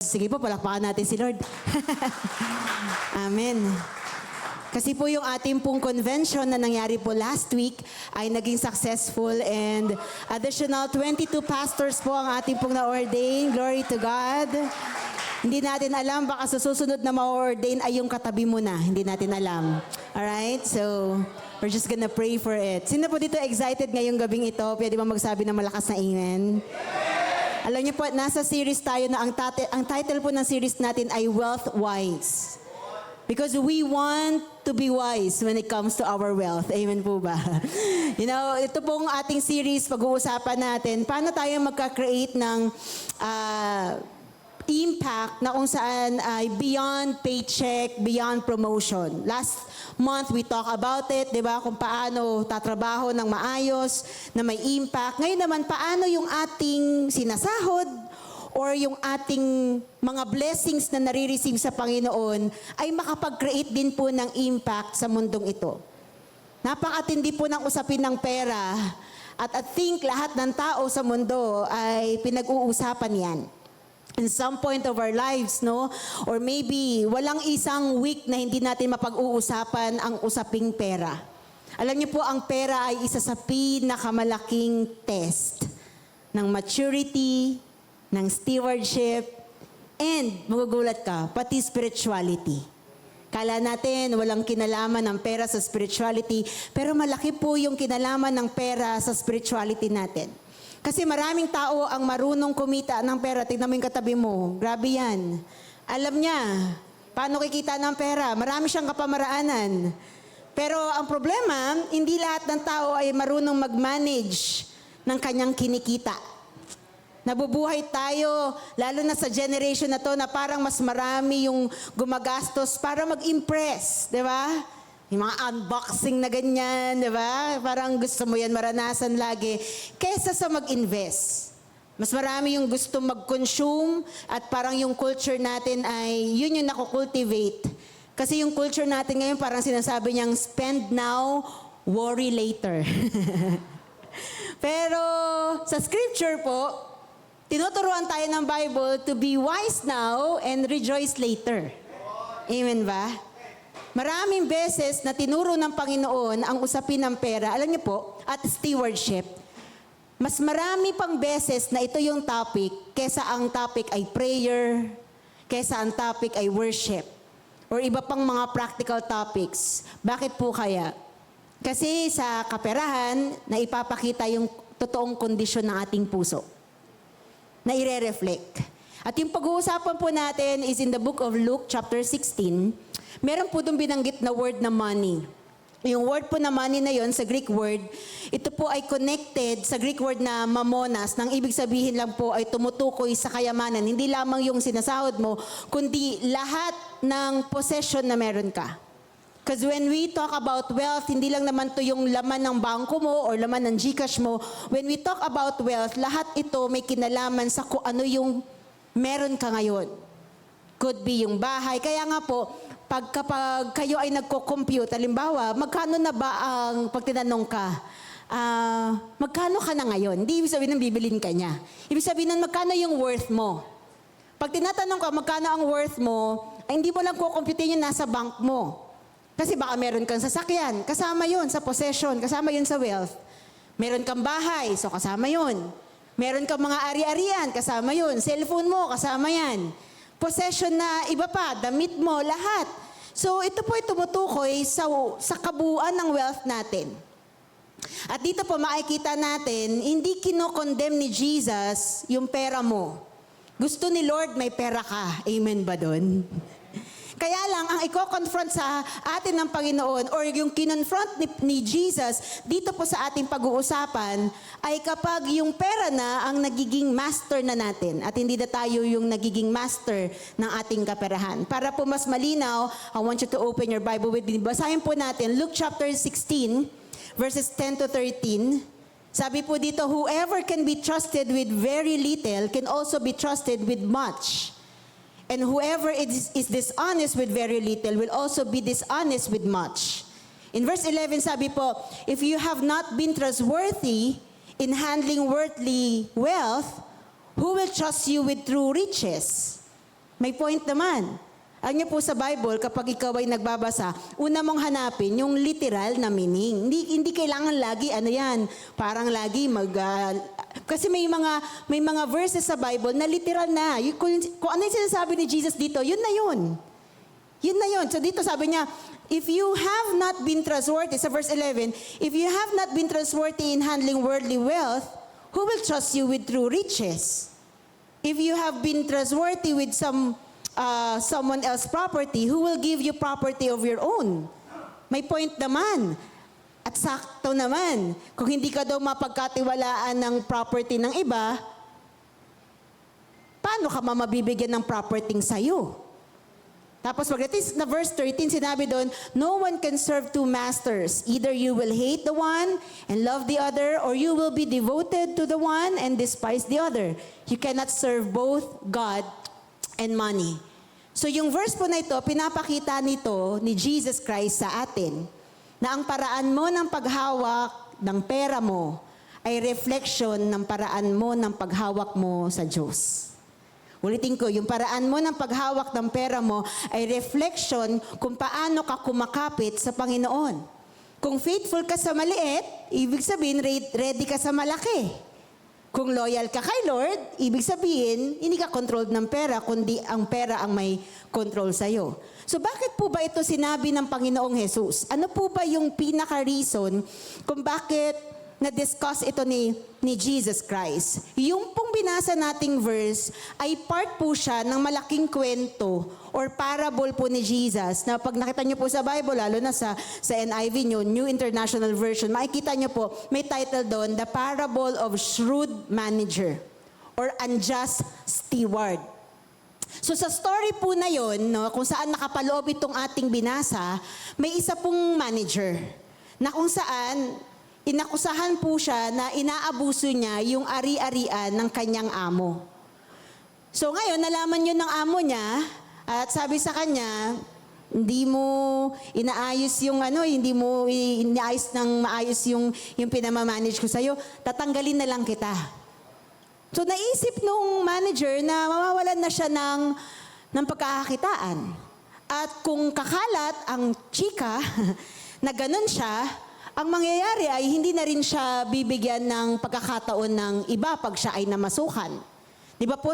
Sige po, palakpakan natin si Lord. Amen. Kasi po yung ating pong convention na nangyari po last week ay naging successful and additional 22 pastors po ang ating pong na-ordain. Glory to God. Hindi natin alam, baka sa susunod na ma-ordain ay yung katabi mo na. Hindi natin alam. Alright? So, we're just gonna pray for it. Sino po dito excited ngayong gabing ito? Pwede ba magsabi ng malakas na amen? Alam niyo po, nasa series tayo na ang title po ng series natin ay Wealth Wise. Because we want to be wise when it comes to our wealth. Amen po ba? You know, ito pong ating series, pag-uusapan natin, paano tayo magka-create ng impact na kung saan ay beyond paycheck, beyond promotion. Last month, we talk about it, di ba? Kung paano tatrabaho ng maayos, na may impact. Ngayon naman, paano yung ating sinasahod or yung ating mga blessings na nare-receive sa Panginoon ay makapag-create din po ng impact sa mundong ito. Napakatindi po ng usapin ng pera at I think lahat ng tao sa mundo ay pinag-uusapan yan. In some point of our lives, no? Or maybe, walang isang week na hindi natin mapag-uusapan ang usaping pera. Alam niyo po, ang pera ay isa sa pinakamalaking test ng maturity, ng stewardship, and magugulat ka, pati spirituality. Kala natin, walang kinalaman ng pera sa spirituality, pero malaki po yung kinalaman ng pera sa spirituality natin. Kasi maraming tao ang marunong kumita ng pera. Tignan mo yung katabi mo. Grabe yan. Alam niya, paano kikita ng pera. Marami siyang kapamaraanan. Pero ang problema, hindi lahat ng tao ay marunong mag-manage ng kanyang kinikita. Nabubuhay tayo, lalo na sa generation na to, na parang mas marami yung gumagastos para mag-impress. Di ba? Yung mga unboxing na ganyan, di ba? Parang gusto mo yan maranasan lagi. Kesa sa mag-invest. Mas marami yung gusto mag-consume at parang yung culture natin ay yun yung nakukultivate. Kasi yung culture natin ngayon parang sinasabi niyang spend now, worry later. Pero sa scripture po, tinuturuan tayo ng Bible to be wise now and rejoice later. Amen ba? Maraming beses na tinuro ng Panginoon ang usapin ng pera, alam niyo po, at stewardship. Mas marami pang beses na ito yung topic kesa ang topic ay prayer, kesa ang topic ay worship, or iba pang mga practical topics. Bakit po kaya? Kasi sa kaperahan, na ipapakita yung totoong kondisyon ng ating puso, na ire-reflect. At yung pag-uusapan po natin is in the book of Luke chapter 16. Meron po doon binanggit na word na money. Yung word po na money na yon sa Greek word, ito po ay connected sa Greek word na mammonas, nang ibig sabihin lang po ay tumutukoy sa kayamanan. Hindi lamang yung sinasahod mo, kundi lahat ng possession na meron ka. Because when we talk about wealth, hindi lang naman to yung laman ng bangko mo or laman ng GCash mo. When we talk about wealth, lahat ito may kinalaman sa kung ano yung meron ka ngayon. Could be yung bahay. Kaya nga po, kapag kayo ay nagko-compute, halimbawa, magkano na ba ang, pag tinanong ka, magkano ka na ngayon? Hindi ibig sabihin ng bibilin ka niya. Ibig sabihin ng magkano yung worth mo. Pag tinatanong ka, magkano ang worth mo, ay hindi mo lang kukumputin yung nasa bank mo. Kasi baka meron kang sasakyan, kasama yun sa possession, kasama yun sa wealth. Meron kang bahay, so kasama yun. Meron kang mga ari-arian, kasama yun. Cellphone mo, kasama yan. Possession na iba pa, damit mo, lahat. So ito po ay tumutukoy sa kabuuan ng wealth natin. At dito po makikita natin, hindi kinokondemn ni Jesus yung pera mo. Gusto ni Lord may pera ka. Amen ba doon? Kaya lang, ang i-confront sa atin ng Panginoon or yung kinonfront ni Jesus dito po sa ating pag-uusapan ay kapag yung pera na ang nagiging master na natin at hindi na tayo yung nagiging master ng ating kaperahan. Para po mas malinaw, I want you to open your Bible with me. Basahin po natin Luke chapter 16, verses 10 to 13. Sabi po dito, whoever can be trusted with very little can also be trusted with much. And whoever is dishonest with very little will also be dishonest with much. In verse 11, sabi po, if you have not been trustworthy in handling worldly wealth, who will trust you with true riches? May point naman. Alam niyo po sa Bible, kapag ikaw ay nagbabasa, una mong hanapin yung literal na meaning. Hindi kailangan lagi, parang lagi kasi may mga verses sa Bible na literal na. Kung ano yung sinasabi ni Jesus dito, yun na yun. Yun na yun. So dito sabi niya, if you have not been trustworthy, sa verse 11, if you have not been trustworthy in handling worldly wealth, who will trust you with true riches? If you have been trustworthy with someone else's property, who will give you property of your own? May point naman. At sakto naman. Kung hindi ka daw mapagkatiwalaan ng property ng iba, paano ka mabibigyan ng property sa'yo? Tapos pagdating na verse 13, sinabi doon, no one can serve two masters. Either you will hate the one and love the other, or you will be devoted to the one and despise the other. You cannot serve both God and money. So yung verse po na ito, pinapakita nito ni Jesus Christ sa atin na ang paraan mo ng paghawak ng pera mo ay reflection ng paraan mo ng paghawak mo sa Diyos. Ulitin ko, yung paraan mo ng paghawak ng pera mo ay reflection kung paano ka kumakapit sa Panginoon. Kung faithful ka sa maliit, ibig sabihin ready ka sa malaki. Kung loyal ka kay Lord, ibig sabihin hindi ka controlled ng pera, kundi ang pera ang may control sa'yo. So bakit po ba ito sinabi ng Panginoong Jesus? Ano po ba yung pinaka-reason kung bakit na-discuss ito ni Jesus Christ? Yung pong binasa nating verse ay part po siya ng malaking kwento or parable po ni Jesus na pag nakita niyo po sa Bible, lalo na sa NIV nyo, New International Version, makikita niyo po, may title doon, The Parable of Shrewd Manager or Unjust Steward. So sa story po na yon, no, kung saan nakapaloob itong ating binasa, may isa pong manager na kung saan inakusahan po siya na inaabuso niya yung ari-arian ng kanyang amo. So ngayon, nalaman yun ng amo niya at sabi sa kanya, hindi mo inaayos yung hindi mo inaayos ng maayos yung pinamamanage ko sa'yo, tatanggalin na lang kita. So naisip nung manager na mawawalan na siya ng pagkakakitaan. At kung kakalat ang chika na ganun siya, ang mangyayari ay hindi na rin siya bibigyan ng pagkakataon ng iba pag siya ay namasukan. Di ba po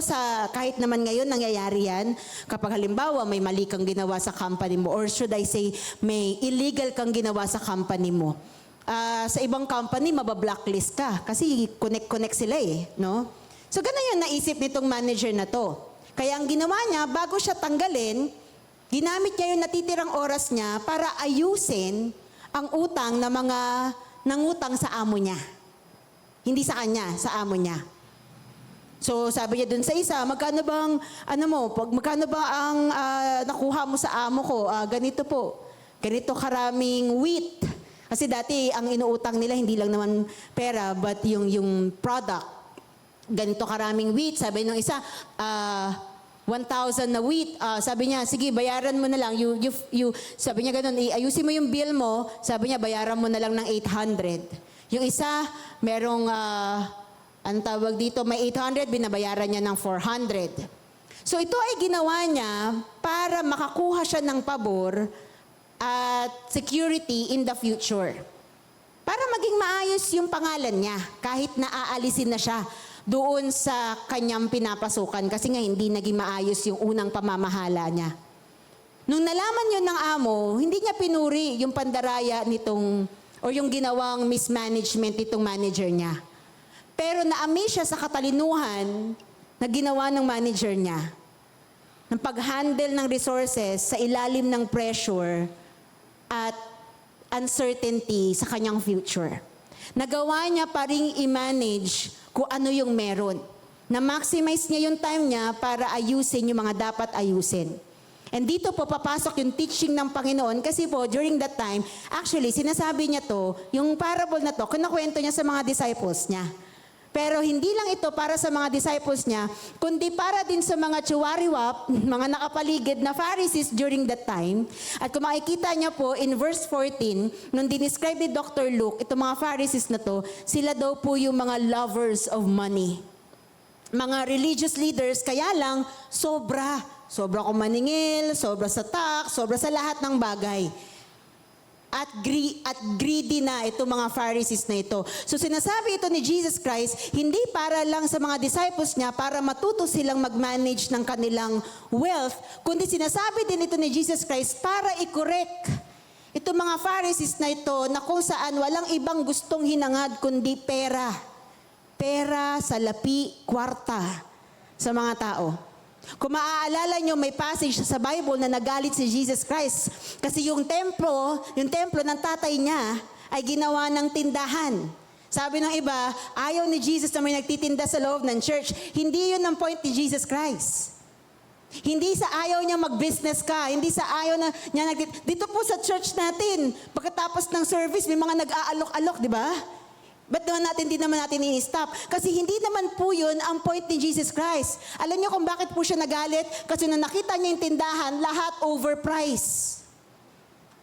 kahit naman ngayon nangyayari yan, kapag halimbawa may mali kang ginawa sa company mo, or should I say, may illegal kang ginawa sa company mo. Sa ibang company, mabablacklist ka kasi connect sila no? So ganun yung naisip nitong manager na to. Kaya ang ginawa niya, bago siya tanggalin, ginamit niya yung natitirang oras niya para ayusin ang utang na mga nangutang sa amo niya. Hindi sa kanya, sa amo niya. So sabi niya dun sa isa, magkano ba ang nakuha mo sa amo ko? Ganito po, ganito karaming wheat. Kasi dati ang inuutang nila hindi lang naman pera, but yung product. Ganito karaming wheat. Sabi nung isa, 1,000 na wheat. Sabi niya, sige, bayaran mo na lang. Sabi niya ganun, ayusin mo yung bill mo. Sabi niya, bayaran mo na lang ng 800. Yung isa, merong, ang tawag dito, may 800, binabayaran niya ng 400. So ito ay ginawa niya para makakuha siya ng pabor at security in the future. Para maging maayos yung pangalan niya, kahit naaalisin na siya doon sa kanyang pinapasukan kasi nga hindi naging maayos yung unang pamamahala niya. Nung nalaman yun ng amo, hindi niya pinuri yung pandaraya nitong o yung ginawang mismanagement nitong manager niya. Pero na-amaze siya sa katalinuhan na ginawa ng manager niya ng pag-handle ng resources sa ilalim ng pressure at uncertainty sa kanyang future. Nagawa niya pa ring i-manage kung ano yung meron. Na-maximize niya yung time niya para ayusin yung mga dapat ayusin. And dito po papasok yung teaching ng Panginoon kasi po during that time, actually sinasabi niya to, yung parable na to, kinakwento niya sa mga disciples niya. Pero hindi lang ito para sa mga disciples niya, kundi para din sa mga tsuwariwap, mga nakapaligid na Pharisees during that time. At kung makikita niya po in verse 14, nung dinescribe ni Dr. Luke, itong mga Pharisees na to, sila daw po yung mga lovers of money. mga religious leaders, kaya lang sobra akong maningil, sobra sa tax, sobra sa lahat ng bagay. At greedy na itong mga Pharisees na ito. So sinasabi ito ni Jesus Christ, hindi para lang sa mga disciples niya para matuto silang mag-manage ng kanilang wealth, kundi sinasabi din ito ni Jesus Christ para i-correct itong mga Pharisees na ito na kung saan walang ibang gustong hinangad kundi pera. Pera, salapi, kwarta sa mga tao. Kung maaalala nyo, may passage sa Bible na nagalit si Jesus Christ. Kasi yung templo ng tatay niya ay ginawa ng tindahan. Sabi ng iba, ayaw ni Jesus na may nagtitinda sa loob ng church. Hindi yun ang point ni Jesus Christ. Hindi sa ayaw niya mag-business ka. Hindi sa ayaw na niya dito po sa church natin, pagkatapos ng service, may mga nag-aalok-alok, di ba? Ba't di naman natin i-stop? Kasi hindi naman po yun ang point ni Jesus Christ. Alam niyo kung bakit po siya nagalit? Kasi nung nakita niya yung tindahan, lahat overpriced.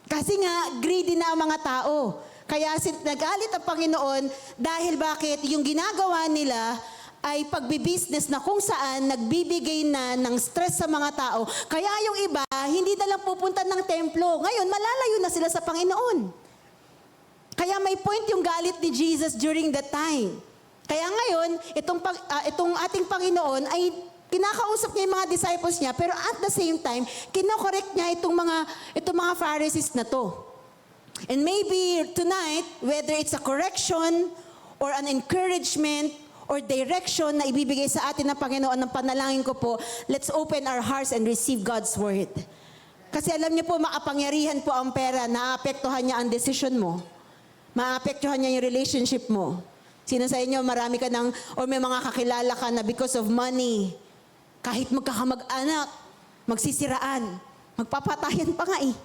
Kasi nga, greedy na ang mga tao. Kaya nagalit ang Panginoon dahil bakit? Yung ginagawa nila ay pagbibusiness na kung saan nagbibigay na ng stress sa mga tao. Kaya yung iba, hindi na lang pupunta ng templo. Ngayon, malalayo na sila sa Panginoon. Kaya may point yung galit ni Jesus during that time. Kaya ngayon, itong ating Panginoon ay kinakausap niya yung mga disciples niya, pero at the same time, kinokorek niya itong mga Pharisees na to. And maybe tonight, whether it's a correction or an encouragement or direction na ibibigay sa atin ng Panginoon, ng panalangin ko po, let's open our hearts and receive God's word. Kasi alam niyo po, makapangyarihan po ang pera, naapektuhan niya ang decision mo. Maapektuhan niya yung relationship mo. Sino sa inyo, marami ka or may mga kakilala ka na because of money, kahit magkakamag-anak, magsisiraan, magpapatayan pa nga eh.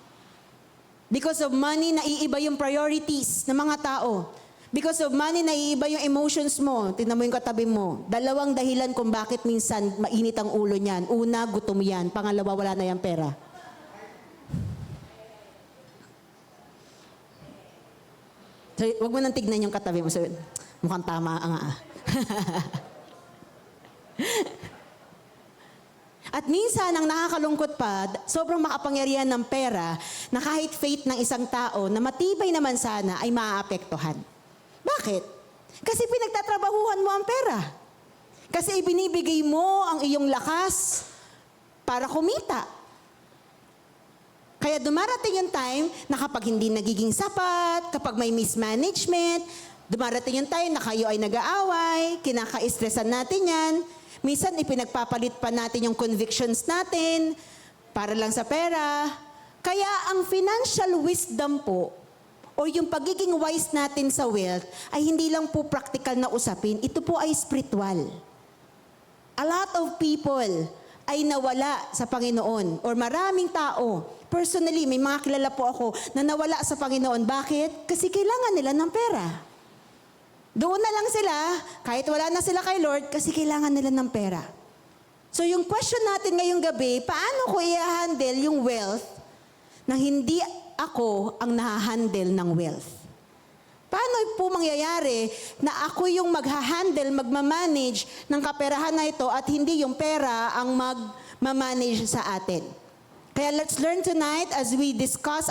Because of money, naiiba yung priorities ng mga tao. Because of money, naiiba yung emotions mo. Tingnan mo yung katabi mo. 2 dahilan kung bakit minsan mainit ang ulo niyan. Una, gutom yan. Pangalawa, wala na yung pera. So, wag mo nang tignan yung katabi mo. So, mukhang tama nga. At minsan, ang nakakalungkot pa, sobrang makapangyarihan ng pera na kahit faith ng isang tao na matibay naman sana ay maaapektuhan. Bakit? Kasi pinagtatrabahuhan mo ang pera. Kasi ibinibigay mo ang iyong lakas para kumita. Kaya dumarating yung time na kapag hindi nagiging sapat, kapag may mismanagement, dumarating yung time na kayo ay nag-aaway, kinaka-stressan natin yan. Minsan ipinagpapalit pa natin yung convictions natin para lang sa pera. Kaya ang financial wisdom po, o yung pagiging wise natin sa wealth, ay hindi lang po practical na usapin, ito po ay spiritual. A lot of people ay nawala sa Panginoon, or maraming tao. Personally, may mga kilala po ako na nawala sa Panginoon. Bakit? Kasi kailangan nila ng pera. Doon na lang sila, kahit wala na sila kay Lord, kasi kailangan nila ng pera. So yung question natin ngayong gabi, paano ko i-handle yung wealth na hindi ako ang nahahandle ng wealth? Paano po mangyayari na ako yung maghahandle, magmamanage ng kaperahan na ito at hindi yung pera ang magmamanage sa atin? Kaya let's learn tonight as we discuss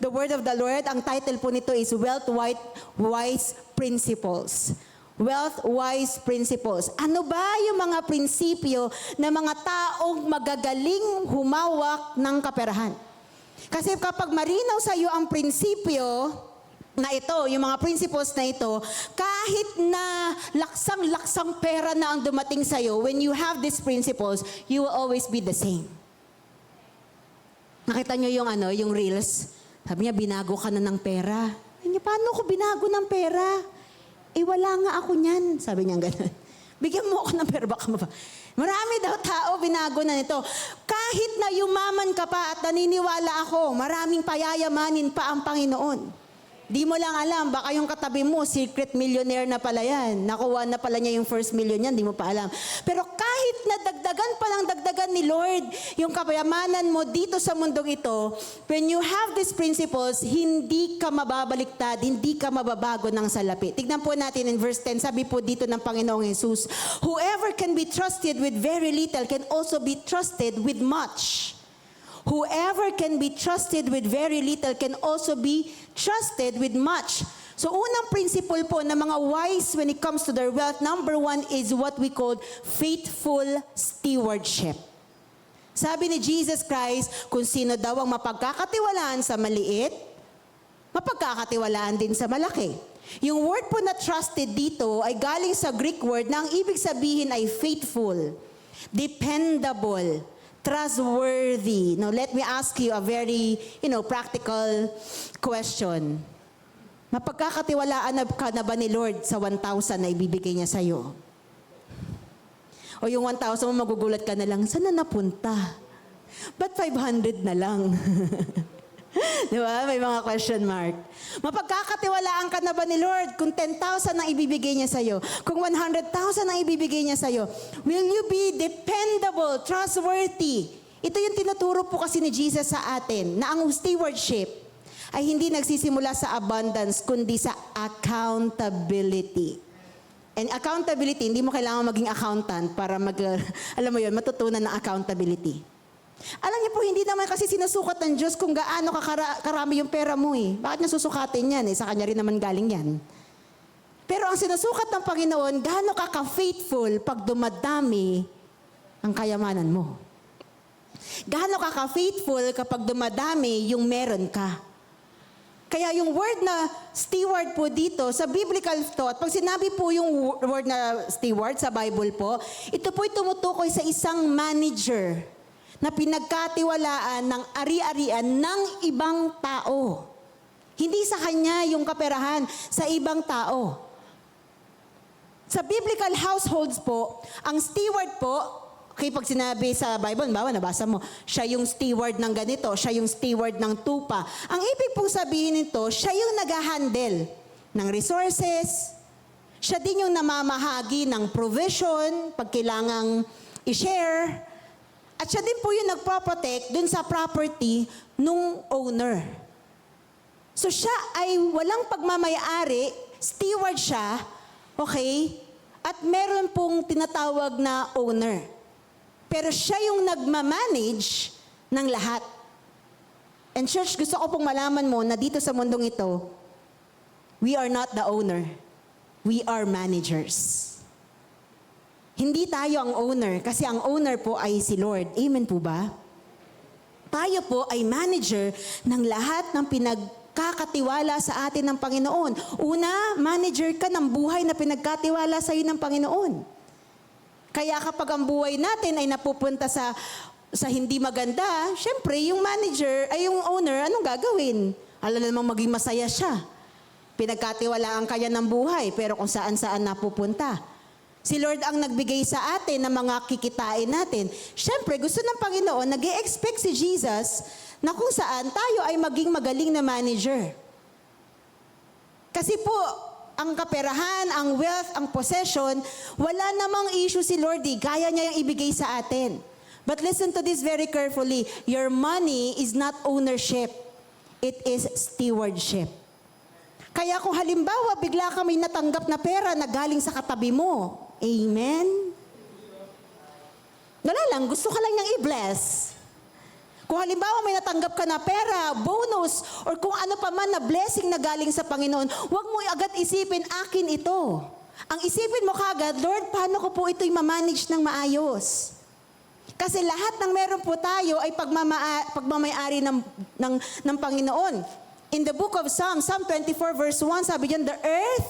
the word of the Lord. Ang title po nito is Wealth Wise Principles. Wealth Wise Principles. Ano ba yung mga prinsipyo na mga taong magagaling humawak ng kaperahan? Kasi kapag marinaw sa iyo ang prinsipyo na ito, yung mga principles na ito, kahit na laksang-laksang pera na ang dumating sa iyo, when you have these principles, you will always be the same. Nakita nyo yung reels? Sabi niya, binago ka na ng pera. Sabi niya, paano ko binago ng pera? Wala nga ako niyan. Sabi niya gano'n. Bigyan mo ako ng pera, baka Marami daw tao binago na nito. Kahit na yumaman ka pa at naniniwala ako, maraming payayamanin pa ang Panginoon. Di mo lang alam, baka yung katabi mo, secret millionaire na pala yan. Nakuha na pala niya yung first million yan, di mo pa alam. Pero kahit na dagdagan pa lang dagdagan ni Lord, yung kapayamanan mo dito sa mundong ito, when you have these principles, hindi ka mababaliktad, hindi ka mababago ng salapi. Tignan po natin in verse 10, sabi po dito ng Panginoong Jesus, whoever can be trusted with very little can also be trusted with much. Whoever can be trusted with very little can also be trusted with much. So unang principle po ng mga wise when it comes to their wealth, number one is what we call faithful stewardship. Sabi ni Jesus Christ, kung sino daw ang mapagkakatiwalaan sa maliit, mapagkakatiwalaan din sa malaki. Yung word po na trusted dito ay galing sa Greek word na ang ibig sabihin ay faithful, dependable, trustworthy. Now, let me ask you a very, practical question. Mapagkakatiwalaan ka na ba ni Lord sa 1,000 na ibibigay niya sa'yo? O yung 1,000 mo, magugulat ka na lang, saan na napunta? Ba't 500 na lang? Di ba? May mga question mark. Mapagkakatiwalaan ka na ba ni Lord kung 10,000 ang ibibigay niya sa'yo? Kung 100,000 ang ibibigay niya sa'yo? Will you be dependable, trustworthy? Ito yung tinuturo po kasi ni Jesus sa atin, na ang stewardship ay hindi nagsisimula sa abundance, kundi sa accountability. And accountability, hindi mo kailangan maging accountant para alam mo yun, matutunan ng accountability. Alam niyo po, hindi naman kasi sinusukat ng Diyos kung gaano karami yung pera mo eh. Bakit niya susukatin yan? Sa Kanya rin naman galing yan. Pero ang sinusukat ng Panginoon, gaano ka ka-faithful pag dumadami ang kayamanan mo. Gaano ka ka-faithful kapag dumadami yung meron ka. Kaya yung word na steward po dito, sa biblical thought, pag sinabi po yung word na steward sa Bible po, ito po'y tumutukoy sa isang manager na pinagkatiwalaan ng ari-arian ng ibang tao. Hindi sa kanya yung kaperahan, sa ibang tao. Sa biblical households po, ang steward po, okay, pag sinabi sa Bible, bawa nabasa mo, siya yung steward ng ganito, siya yung steward ng tupa. Ang ibig pong sabihin nito, siya yung nag-handle ng resources, siya din yung namamahagi ng provision, pag kailangang i-share, at siya din po yung nagpo-protect dun sa property nung owner. So siya ay walang pagmamayari, steward siya, okay? At meron pong tinatawag na owner. Pero siya yung nagmamanage ng lahat. And church, gusto ko pong malaman mo na dito sa mundong ito, we are not the owner. We are managers. Hindi tayo ang owner kasi ang owner po ay si Lord. Amen po ba? Tayo po ay manager ng lahat ng pinagkakatiwala sa atin ng Panginoon. Una, manager ka ng buhay na pinagkatiwala sa iyo ng Panginoon. Kaya kapag ang buhay natin ay napupunta sa hindi maganda, syempre yung manager, ay yung owner, anong gagawin? Alam namang maging masaya siya. Pinagkatiwalaan kanya ng buhay, pero kung saan-saan napupunta. Si Lord ang nagbigay sa atin ng mga kikitain natin. Siyempre, gusto ng Panginoon, nag-e-expect si Jesus na kung saan tayo ay maging magaling na manager. Kasi po, ang kaperahan, ang wealth, ang possession, wala namang issue si Lord. Kaya niya yung ibigay sa atin. But listen to this very carefully. Your money is not ownership. It is stewardship. Kaya kung halimbawa, bigla ka may natanggap na pera na galing sa katabi mo, amen? Wala lang, gusto ka lang niyang i-bless. Kung halimbawa may natanggap ka na pera, bonus, or kung ano pa man na blessing na galing sa Panginoon, huwag mo agad isipin, akin ito. Ang isipin mo kagad, Lord, paano ko po ito'y mamanage ng maayos? Kasi lahat ng meron po tayo ay pagmamayari ng Panginoon. In the book of Psalm 24 verse 1, sabi diyan, the earth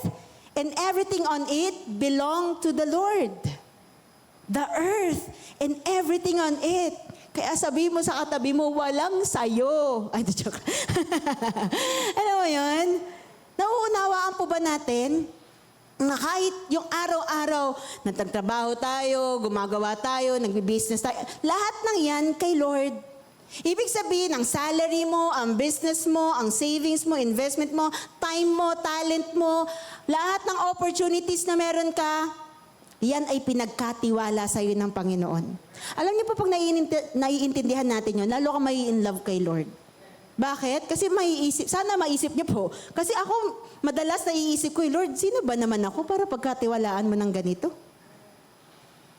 and everything on it belong to the Lord. The earth and everything on it. Kaya sabi mo sa katabi mo, walang sayo. Ay, joke. Alam mo yun? Nauunawaan po ba natin na kahit yung araw-araw, nagtatrabaho tayo, gumagawa tayo, nagbi-business tayo, lahat ng yan kay Lord. Ibig sabihin, ang salary mo, ang business mo, ang savings mo, investment mo, time mo, talent mo, lahat ng opportunities na meron ka, yan ay pinagkatiwala sa iyo ng Panginoon. Alam niyo po, pag naiintindihan natin yun, lalo ka may in love kay Lord. Bakit? Kasi sana maisip niyo po. Kasi ako, madalas naiisip ko, Lord, sino ba naman ako para pagkatiwalaan mo ng ganito?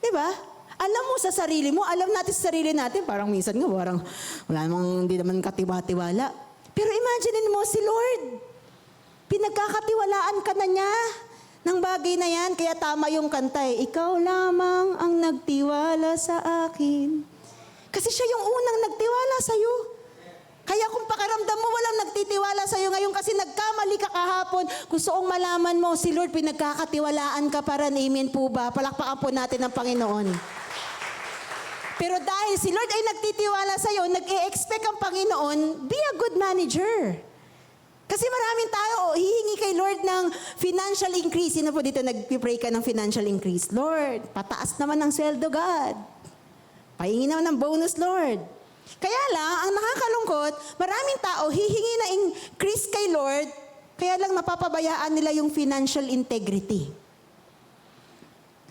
Diba? Alam mo sa sarili mo, alam natin sa sarili natin, parang minsan nga, parang wala namang, hindi naman katiwa-tiwala. Pero imaginein mo si Lord. Pinagkakatiwalaan ka na niya ng bagay na yan. Kaya tama yung kanta eh, ikaw lamang ang nagtiwala sa akin. Kasi siya yung unang nagtiwala sa'yo. Kaya kung pakiramdam mo walang nagtitiwala sa'yo ngayon kasi nagkamali ka kahapon, gusto kong malaman mo, si Lord pinagkakatiwalaan ka para, amen po ba? Palakpakan po natin ang Panginoon. Pero dahil si Lord ay nagtitiwala sa'yo, nag-e-expect ang Panginoon, be a good manager. Kasi maraming tao, hihingi kay Lord ng financial increase. Sino po dito nag-pray ka ng financial increase? Lord, pataas naman ang sweldo, God. Pahingi naman ng bonus, Lord. Kaya lang, ang nakakalungkot, maraming tao hihingi na increase kay Lord, kaya lang napapabayaan nila yung financial integrity.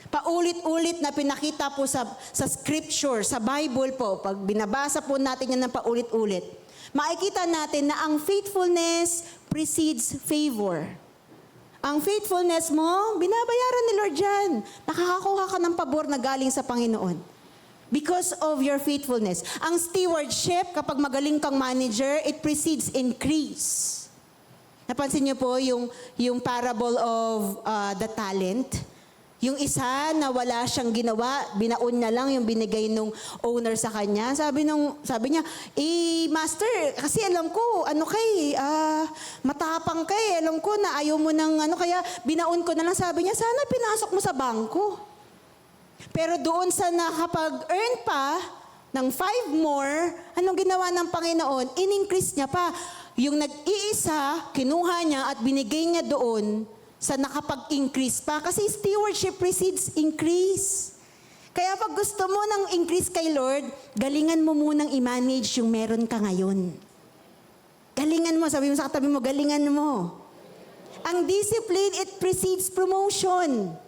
Paulit-ulit na pinakita po sa scripture, sa Bible po, pag binabasa po natin yan ng paulit-ulit, makikita natin na ang faithfulness precedes favor. Ang faithfulness mo, binabayaran ni Lord dyan. Nakakakuha ka ng pabor na galing sa Panginoon. Because of your faithfulness. Ang stewardship, kapag magaling kang manager, it precedes increase. Napansin niyo po yung parable of the talent? Yung isa na wala siyang ginawa, binaon niya lang yung binigay nung owner sa kanya. Sabi niya, master, kasi alam ko, matapang ka eh. Alam ko na ayaw mo ng kaya binaon ko na lang. Sabi niya, sana pinasok mo sa bangko. Pero doon sa nakapag-earn pa ng 5 more, anong ginawa ng Panginoon? In-increase niya pa. Yung nag-iisa, kinuha niya at binigay niya doon sa nakapag-increase pa. Kasi stewardship precedes increase. Kaya pag gusto mo ng increase kay Lord, galingan mo munang i-manage yung meron ka ngayon. Galingan mo, sabi mo sa katabi mo, galingan mo. Ang discipline, it precedes promotion.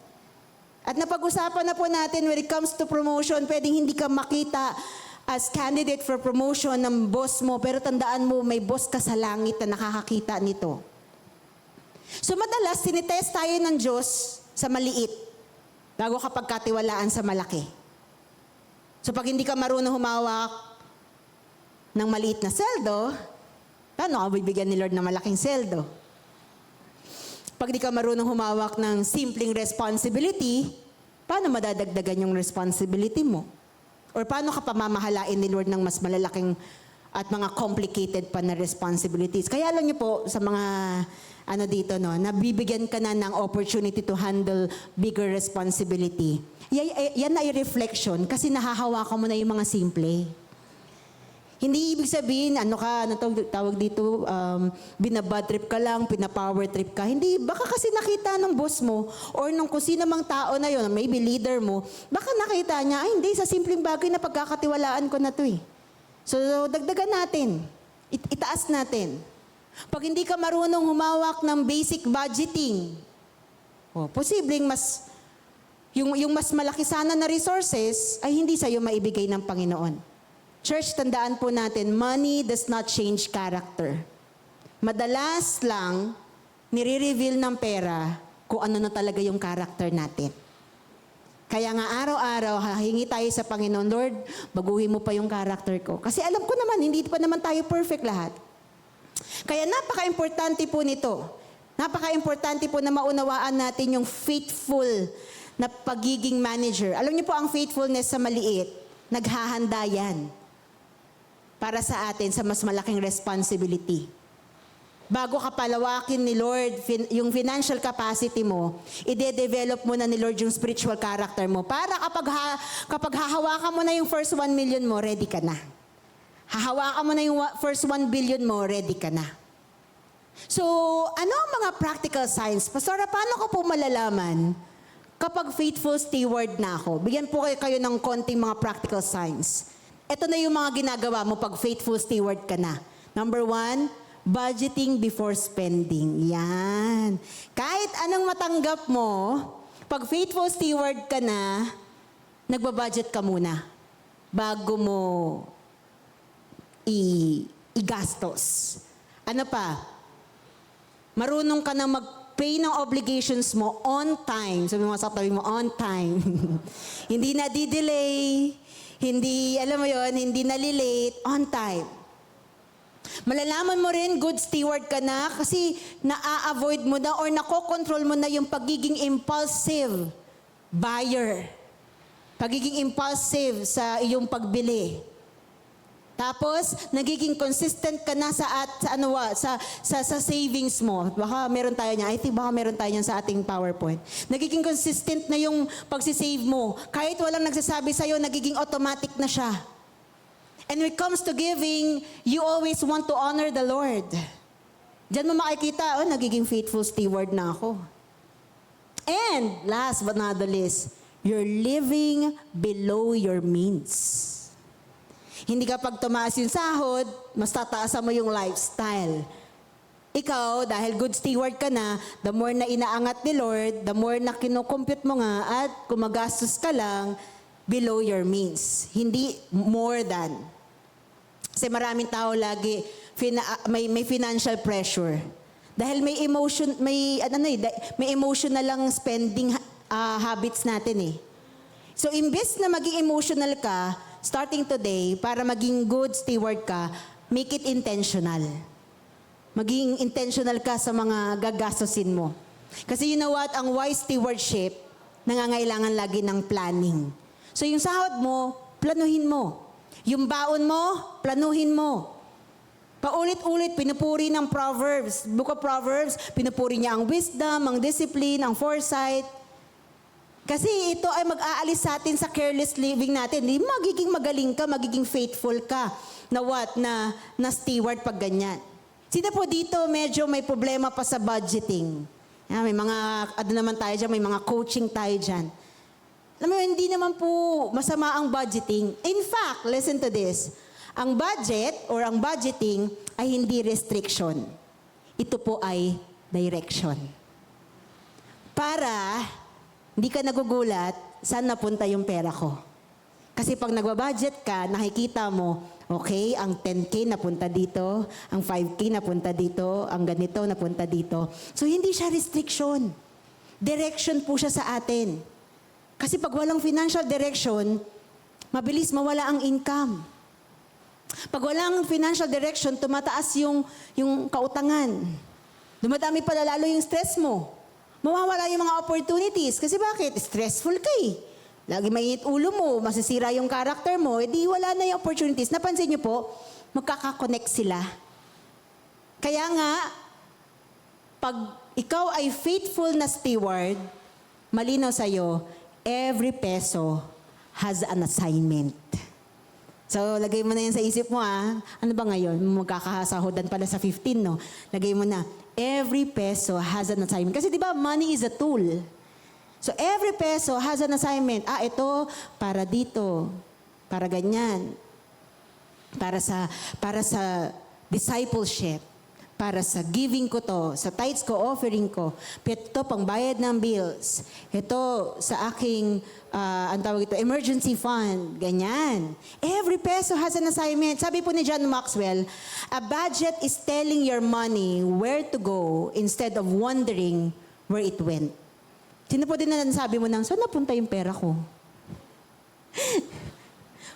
At napag-usapan na po natin when it comes to promotion, pwedeng hindi ka makita as candidate for promotion ng boss mo, pero tandaan mo, may boss ka sa langit na nakakakita nito. So madalas, tinitest tayo ng Diyos sa maliit, bago ka pagkatiwalaan sa malaki. So pag hindi ka marunong humawak ng maliit na seldo, paano ka bibigyan ni Lord ng malaking seldo? Pag di ka marunong humawak ng simpleng responsibility, paano madadagdagan yung responsibility mo? Or paano ka pamamahalain ni Lord ng mas malalaking at mga complicated pa na responsibilities? Kaya alam niyo po, sa mga dito, nabibigyan ka na ng opportunity to handle bigger responsibility. Yan ay reflection kasi nahahawakan mo na yung mga simple. Hindi ibig sabihin, tawag dito, binabad trip ka lang, pinapower trip ka. Hindi, baka kasi nakita ng boss mo or nung kung sino mang tao na yun, maybe leader mo, baka nakita niya, hindi, sa simpleng bagay na pagkakatiwalaan ko na to eh. So, dagdagan natin. Itaas natin. Pag hindi ka marunong humawak ng basic budgeting, posibleng yung mas malaki sana na resources ay hindi sa'yo maibigay ng Panginoon. Church, tandaan po natin, money does not change character. Madalas lang, nire-reveal ng pera kung ano na talaga yung character natin. Kaya nga araw-araw, hahingi tayo sa Panginoon, Lord, baguhin mo pa yung character ko. Kasi alam ko naman, hindi pa naman tayo perfect lahat. Kaya napaka-importante po nito. Napaka-importante po na maunawaan natin yung faithful na pagiging manager. Alam niyo po, ang faithfulness sa maliit, naghahanda yan para sa atin sa mas malaking responsibility. Bago ka palawakin ni Lord yung financial capacity mo, ide-develop mo na ni Lord yung spiritual character mo para kapag hahawakan mo na yung first 1 million mo, ready ka na. Hahawakan mo na yung first 1 billion mo, ready ka na. So, ano ang mga practical signs? Pastora, paano ko po malalaman kapag faithful steward na ako? Bigyan po kayo ng konting mga practical signs. Ito na yung mga ginagawa mo pag faithful steward ka na. Number 1, budgeting before spending. Yan. Kahit anong matanggap mo, pag faithful steward ka na, nagbabudget ka muna bago mo igastos. Ano pa? Marunong ka na mag-pay ng obligations mo on time. Sabi mo sa tabi mo, on time. Hindi na di-delay, hindi, alam mo yon, hindi na-late, on time. Malalaman mo rin, good steward ka na kasi na-avoid mo na or nakokontrol mo na yung pagiging impulsive buyer. Pagiging impulsive sa iyong pagbili. Tapos, nagiging consistent ka na sa savings mo. Baka meron tayo niyan. I think baka meron tayo niyan sa ating PowerPoint. Nagiging consistent na yung pagsisave mo. Kahit walang nagsasabi sa'yo, nagiging automatic na siya. And when it comes to giving, you always want to honor the Lord. Diyan mo makikita, nagiging faithful steward na ako. And, last but not the least, you're living below your means. Hindi ka pag tumaas yung sahod, mas tataasan mo yung lifestyle. Ikaw, dahil good steward ka na, the more na inaangat ni Lord, the more na kinukompute mo nga at kumagastos ka lang below your means. Hindi more than. Kasi maraming tao lagi may financial pressure. Dahil may emotional lang spending habits natin eh. So imbes na maging emotional ka, starting today, para maging good steward ka, make it intentional. Maging intentional ka sa mga gagastosin mo. Kasi you know what? Ang wise stewardship, nangangailangan lagi ng planning. So yung sahod mo, planuhin mo. Yung baon mo, planuhin mo. Paulit-ulit, pinupuri ng Proverbs. Book of Proverbs, pinupuri niya ang wisdom, ang discipline, ang foresight. Kasi ito ay mag-aalis sa atin sa careless living natin. Di magiging magaling ka, magiging faithful ka. Na what? Na steward pag ganyan. Sino po dito medyo may problema pa sa budgeting? May mga, naman tayo dyan, may mga coaching tayo dyan. Alam mo, hindi naman po masama ang budgeting. In fact, listen to this. Ang budget or ang budgeting ay hindi restriction. Ito po ay direction. Para hindi ka nagugulat, saan napunta yung pera ko? Kasi pag nagbabudget ka, nakikita mo, okay, ang 10K napunta dito, ang 5K napunta dito, ang ganito napunta dito. So, hindi siya restriction. Direction po siya sa atin. Kasi pag walang financial direction, mabilis mawala ang income. Pag walang financial direction, tumataas yung kautangan. Dumadami pa lalo yung stress mo. Mawawala yung mga opportunities. Kasi bakit? Stressful ka eh. Lagi mainit ulo mo, masisira yung character mo, edi wala na yung opportunities. Napansin niyo po, magkakakonect sila. Kaya nga, pag ikaw ay faithful na steward, malinaw sa'yo, every peso has an assignment. So, lagay mo na yan sa isip mo Ano ba ngayon? Magkakasahodan pala sa 15, no? Lagay mo na, every peso has an assignment. Kasi di ba, money is a tool. So, every peso has an assignment. Ito, para dito. Para ganyan. Para sa discipleship. Para sa giving ko to. Sa tithes ko, offering ko. Ito, pang bayad ng bills. Ito, sa aking, ang tawag ito, emergency fund. Ganyan. Every peso has an assignment. Sabi po ni John Maxwell, a budget is telling your money where to go instead of wondering where it went. Sino po din na nasabi mo saan napunta yung pera ko?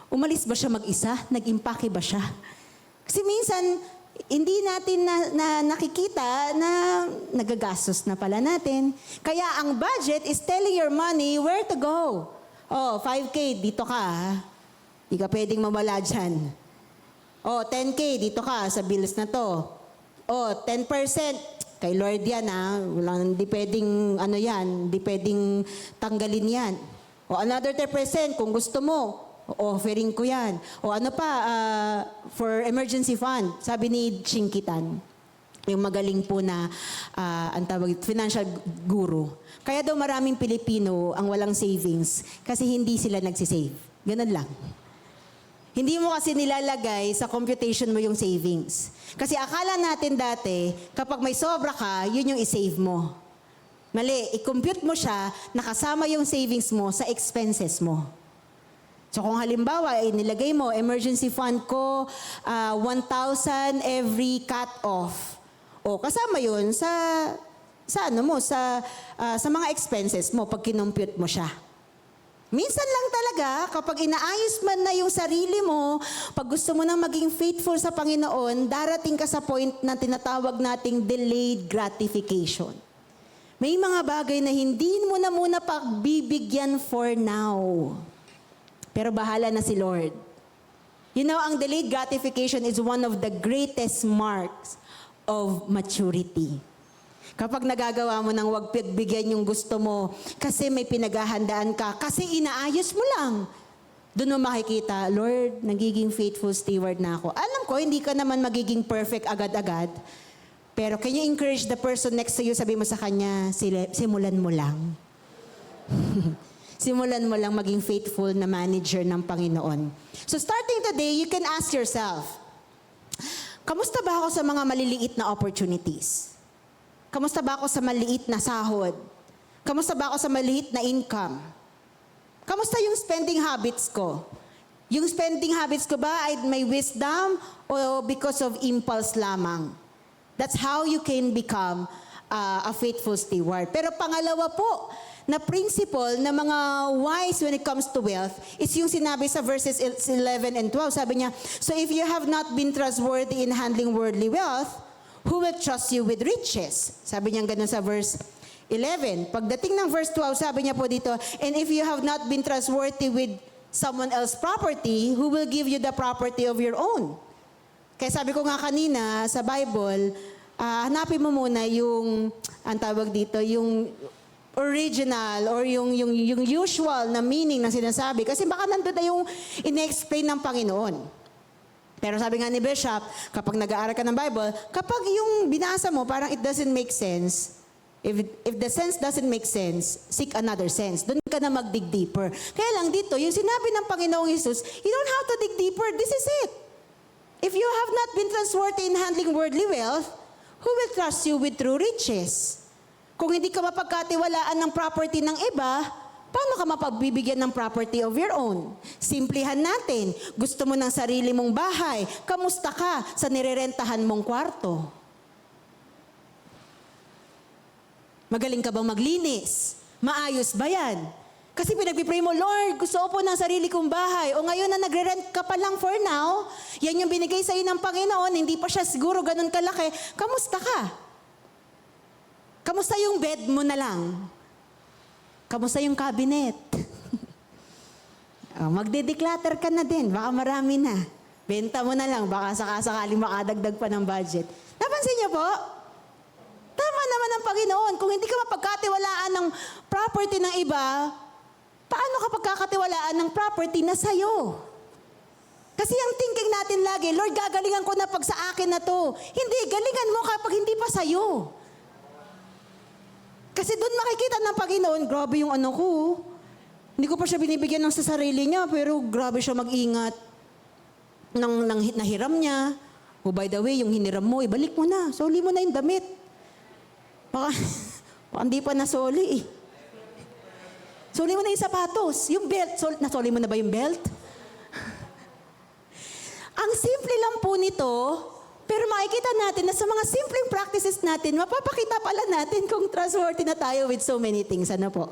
Umalis ba siya mag-isa? Nag-impake ba siya? Kasi minsan, hindi natin na nakikita na nagagastos na pala natin. Kaya ang budget is telling your money where to go. 5K, dito ka. Hindi ka pwedeng mawala dyan. 10K, dito ka sa bills na to. 10%, kay Lord yan hindi pwedeng hindi pwedeng tanggalin yan. Another 10%, kung gusto mo, offering ko yan. For emergency fund. Sabi ni Chinkitan, yung magaling po na financial guru. Kaya daw maraming Pilipino ang walang savings kasi hindi sila nagsisave. Ganun lang. Hindi mo kasi nilalagay sa computation mo yung savings. Kasi akala natin dati, kapag may sobra ka, yun yung isave mo. Mali, i-compute mo siya, nakasama yung savings mo sa expenses mo. So kung halimbawa, nilagay mo, emergency fund ko, 1,000 every cut-off. O kasama yun sa mga expenses mo pag kinompute mo siya. Minsan lang talaga, kapag inaayos man na yung sarili mo, pag gusto mo nang maging faithful sa Panginoon, darating ka sa point na tinatawag nating delayed gratification. May mga bagay na hindi mo na muna pagbibigyan for now. Pero bahala na si Lord. You know, ang delayed gratification is one of the greatest marks of maturity. Kapag nagagawa mo ng wag bigyan yung gusto mo kasi may pinaghahandaan ka, kasi inaayos mo lang, doon mo makikita, Lord, nagiging faithful steward na ako. Alam ko, hindi ka naman magiging perfect agad-agad, pero can you encourage the person next to you, sabi mo sa kanya, simulan mo lang. Simulan mo lang maging faithful na manager ng Panginoon. So starting today, you can ask yourself, kamusta ba ako sa mga maliliit na opportunities? Kamusta ba ako sa maliit na sahod? Kamusta ba ako sa maliit na income? Kamusta yung spending habits ko? Yung spending habits ko ba ay may wisdom o because of impulse lamang? That's how you can become a faithful steward. Pero pangalawa po, na principle na mga wise when it comes to wealth is yung sinabi sa verses 11 and 12. Sabi niya, so if you have not been trustworthy in handling worldly wealth, who will trust you with riches? Sabi niya ganun sa verse 11. Pagdating ng verse 12, sabi niya po dito, and if you have not been trustworthy with someone else's property, who will give you the property of your own? Kaya sabi ko nga kanina sa Bible, hanapin mo muna yung, ang tawag dito, yung original or yung usual na meaning na sinasabi. Kasi baka nandun na yung ine-explain ng Panginoon. Pero sabi nga ni Bishop, kapag nag-aaral ka ng Bible, kapag yung binasa mo, parang it doesn't make sense. If the sense doesn't make sense, seek another sense. Doon ka na mag-dig deeper. Kaya lang dito, yung sinabi ng Panginoong Jesus, you don't have to dig deeper. This is it. If you have not been trustworthy in handling worldly wealth, who will trust you with true riches? Kung hindi ka mapagkatiwalaan ng property ng iba, paano ka mapagbibigyan ng property of your own? Simplihan natin. Gusto mo ng sarili mong bahay. Kamusta ka sa nirerentahan mong kwarto? Magaling ka bang maglinis? Maayos ba yan? Kasi pinagpipray mo, Lord, gusto ko po ng sarili kong bahay. O ngayon na nagre-rent ka pa lang for now, yan yung binigay sa iyo ng Panginoon, hindi pa siya siguro ganun kalaki. Kamusta ka? Kamusta yung bed mo na lang? Kamusta yung cabinet? Magde-declutter ka na din. Baka marami na. Benta mo na lang. Baka sakasakali makadagdag pa ng budget. Napansin niyo po? Tama naman ang Panginoon. Kung hindi ka mapagkatiwalaan ng property ng iba, paano ka pagkakatiwalaan ng property na sa'yo? Kasi ang thinking natin lagi, Lord, gagalingan ko na pag sa akin na to. Hindi, galingan mo kapag hindi pa sa'yo. Kasi doon makikita ng Panginoon, grabe yung ano ko. Hindi ko pa siya binibigyan ng sa sarili niya, pero grabe siya mag-ingat ng nahiram niya. Oh, by the way, yung hiniram mo, ibalik mo na. Soli mo na yung damit. Baka hindi pa nasoli eh. Soli mo na yung sapatos. Yung belt, nasoli mo na ba yung belt? Ang simple lang po nito, pero makikita natin na sa mga simpleng practices natin, mapapakita pala natin kung trustworthy na tayo with so many things. Ano po?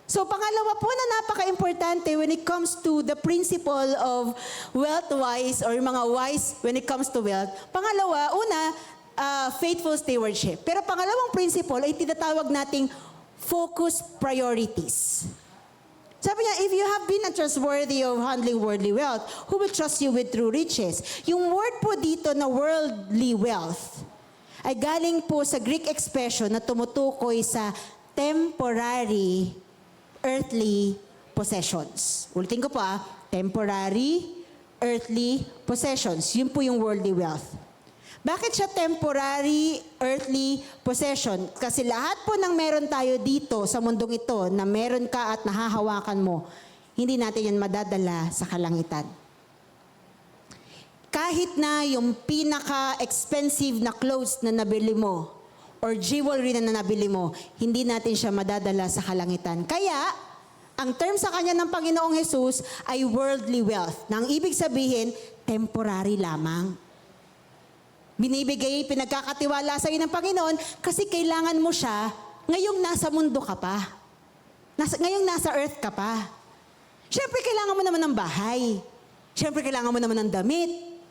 So, pangalawa po na napaka-importante when it comes to the principle of wealth-wise or mga wise when it comes to wealth. Pangalawa, una, faithful stewardship. Pero pangalawang principle ay tinatawag nating focus priorities. Sabi niya, if you have been untrustworthy of handling worldly wealth, who will trust you with true riches? Yung word po dito na worldly wealth ay galing po sa Greek expression na tumutukoy sa temporary earthly possessions. Ulitin ko po temporary earthly possessions. Yun po yung worldly wealth. Bakit siya temporary earthly possession? Kasi lahat po ng meron tayo dito sa mundong ito na meron ka at nahahawakan mo, hindi natin yan madadala sa kalangitan. Kahit na yung pinaka-expensive na clothes na nabili mo or jewelry na nabili mo, hindi natin siya madadala sa kalangitan. Kaya, ang term sa kanya ng Panginoong Jesus ay worldly wealth. Na ang ibig sabihin, temporary lamang. Binibigay, pinagkakatiwala sa iyo ng Panginoon kasi kailangan mo siya ngayong nasa mundo ka pa. Ngayong nasa earth ka pa. Siyempre, kailangan mo naman ng bahay. Siyempre, kailangan mo naman ng damit.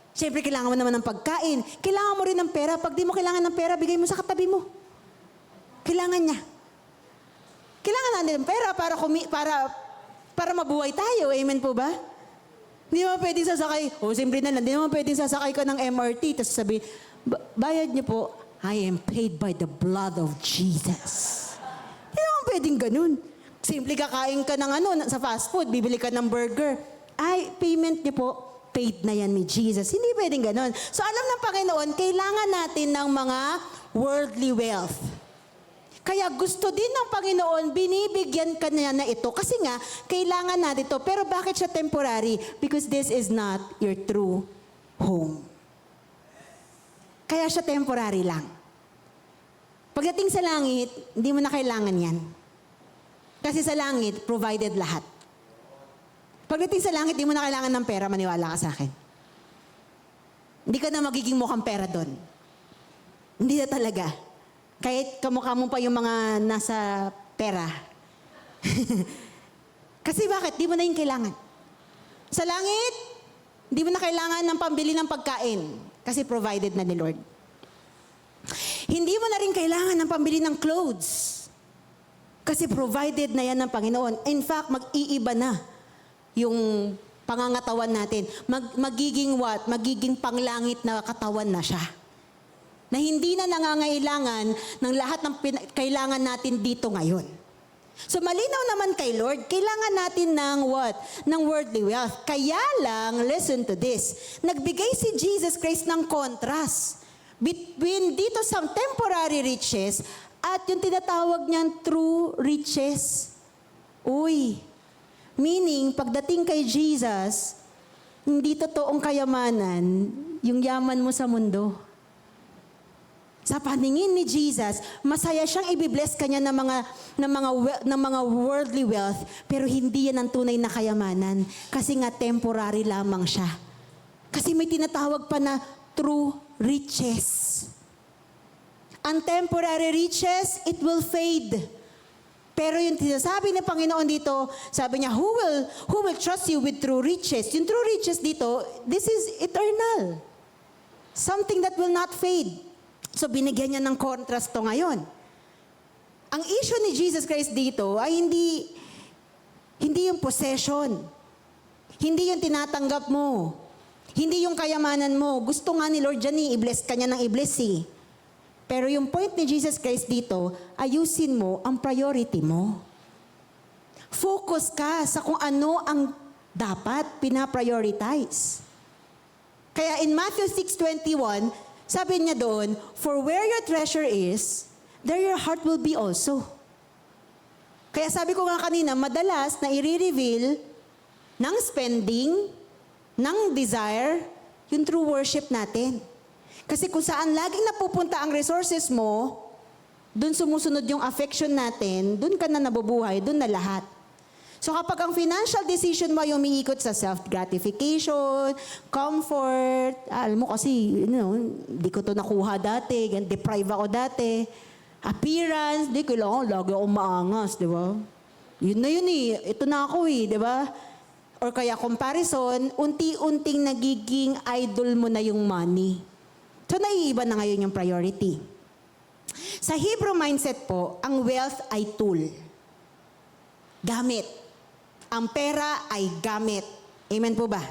Siyempre, kailangan mo naman ng pagkain. Kailangan mo rin ng pera. Pag di mo kailangan ng pera, bigay mo sa katabi mo. Kailangan niya. Kailangan natin ng pera para mabuhay tayo. Amen po ba? Hindi mo pwedeng sasakay. Simple na lang. Hindi mo pwedeng sasakay ka ng MRT. Tapos sabi, bayad niyo po, I am paid by the blood of Jesus. Hindi mo pwedeng ganun. Simple kakain ka ng sa fast food, bibili ka ng burger. Ay, payment niyo po, paid na yan ni Jesus. Hindi pwedeng ganun. So alam ng Panginoon, kailangan natin ng mga worldly wealth. Kaya gusto din ng Panginoon, binibigyan ka niya na ito. Kasi nga, kailangan natin ito. Pero bakit siya temporary? Because this is not your true home. Kaya siya temporary lang. Pagdating sa langit, hindi mo na kailangan yan. Kasi sa langit, provided lahat. Pagdating sa langit, hindi mo na kailangan ng pera, maniwala ka sa akin. Hindi ka na magiging mukhang pera doon. Hindi na talaga. Kahit kamukha mo pa yung mga nasa pera. Kasi bakit? Di mo na yung kailangan. Sa langit, di mo na kailangan ng pambili ng pagkain. Kasi provided na ni Lord. Hindi mo na rin kailangan ng pambili ng clothes. Kasi provided na yan ng Panginoon. In fact, mag-iiba na yung pangangatawan natin. Magiging what? Magiging panglangit na katawan na siya. Na hindi na nangangailangan ng lahat ng kailangan natin dito ngayon. So malinaw naman kay Lord, kailangan natin ng what? Ng worldly wealth. Kaya lang, listen to this, nagbigay si Jesus Christ ng contrast between dito sa temporary riches at yung tinatawag niyang true riches. Meaning, pagdating kay Jesus, hindi totoong kayamanan yung yaman mo sa mundo. Sa paningin ni Jesus, masaya siyang ibibless kanya ng mga worldly wealth, pero hindi yan ang tunay na kayamanan. Kasi nga temporary lamang siya. Kasi may tinatawag pa na true riches. Ang temporary riches, it will fade. Pero yung sinasabi ng Panginoon dito, sabi niya, who will trust you with true riches? Yung true riches dito, this is eternal. Something that will not fade. So, binigyan niya ng contrast to ngayon. Ang issue ni Jesus Christ dito ay hindi yung possession. Hindi yung tinatanggap mo. Hindi yung kayamanan mo. Gusto nga ni Lord dyan i-bless ka niya ng i-bless eh. Pero yung point ni Jesus Christ dito, ayusin mo ang priority mo. Focus ka sa kung ano ang dapat pinaprioritize. Kaya in Matthew 6:21, sabi niya doon, for where your treasure is, there your heart will be also. Kaya sabi ko nga kanina, madalas na i-reveal ng spending, ng desire, yung true worship natin. Kasi kung saan laging napupunta ang resources mo, doon sumusunod yung affection natin, doon ka na nabubuhay, doon na lahat. So kapag ang financial decision mo ay umiikot sa self-gratification, comfort, alam mo kasi, di ko to nakuha dati, deprive ako dati, appearance, di kailangan, lagi akong maangas, di ba? Yun na yun eh, ito na ako eh, di ba? Or kaya comparison, unti-unting nagiging idol mo na yung money. So naiiba na ngayon yung priority. Sa Hebrew mindset po, ang wealth ay tool. Gamit. Ang pera ay gamit. Amen po ba?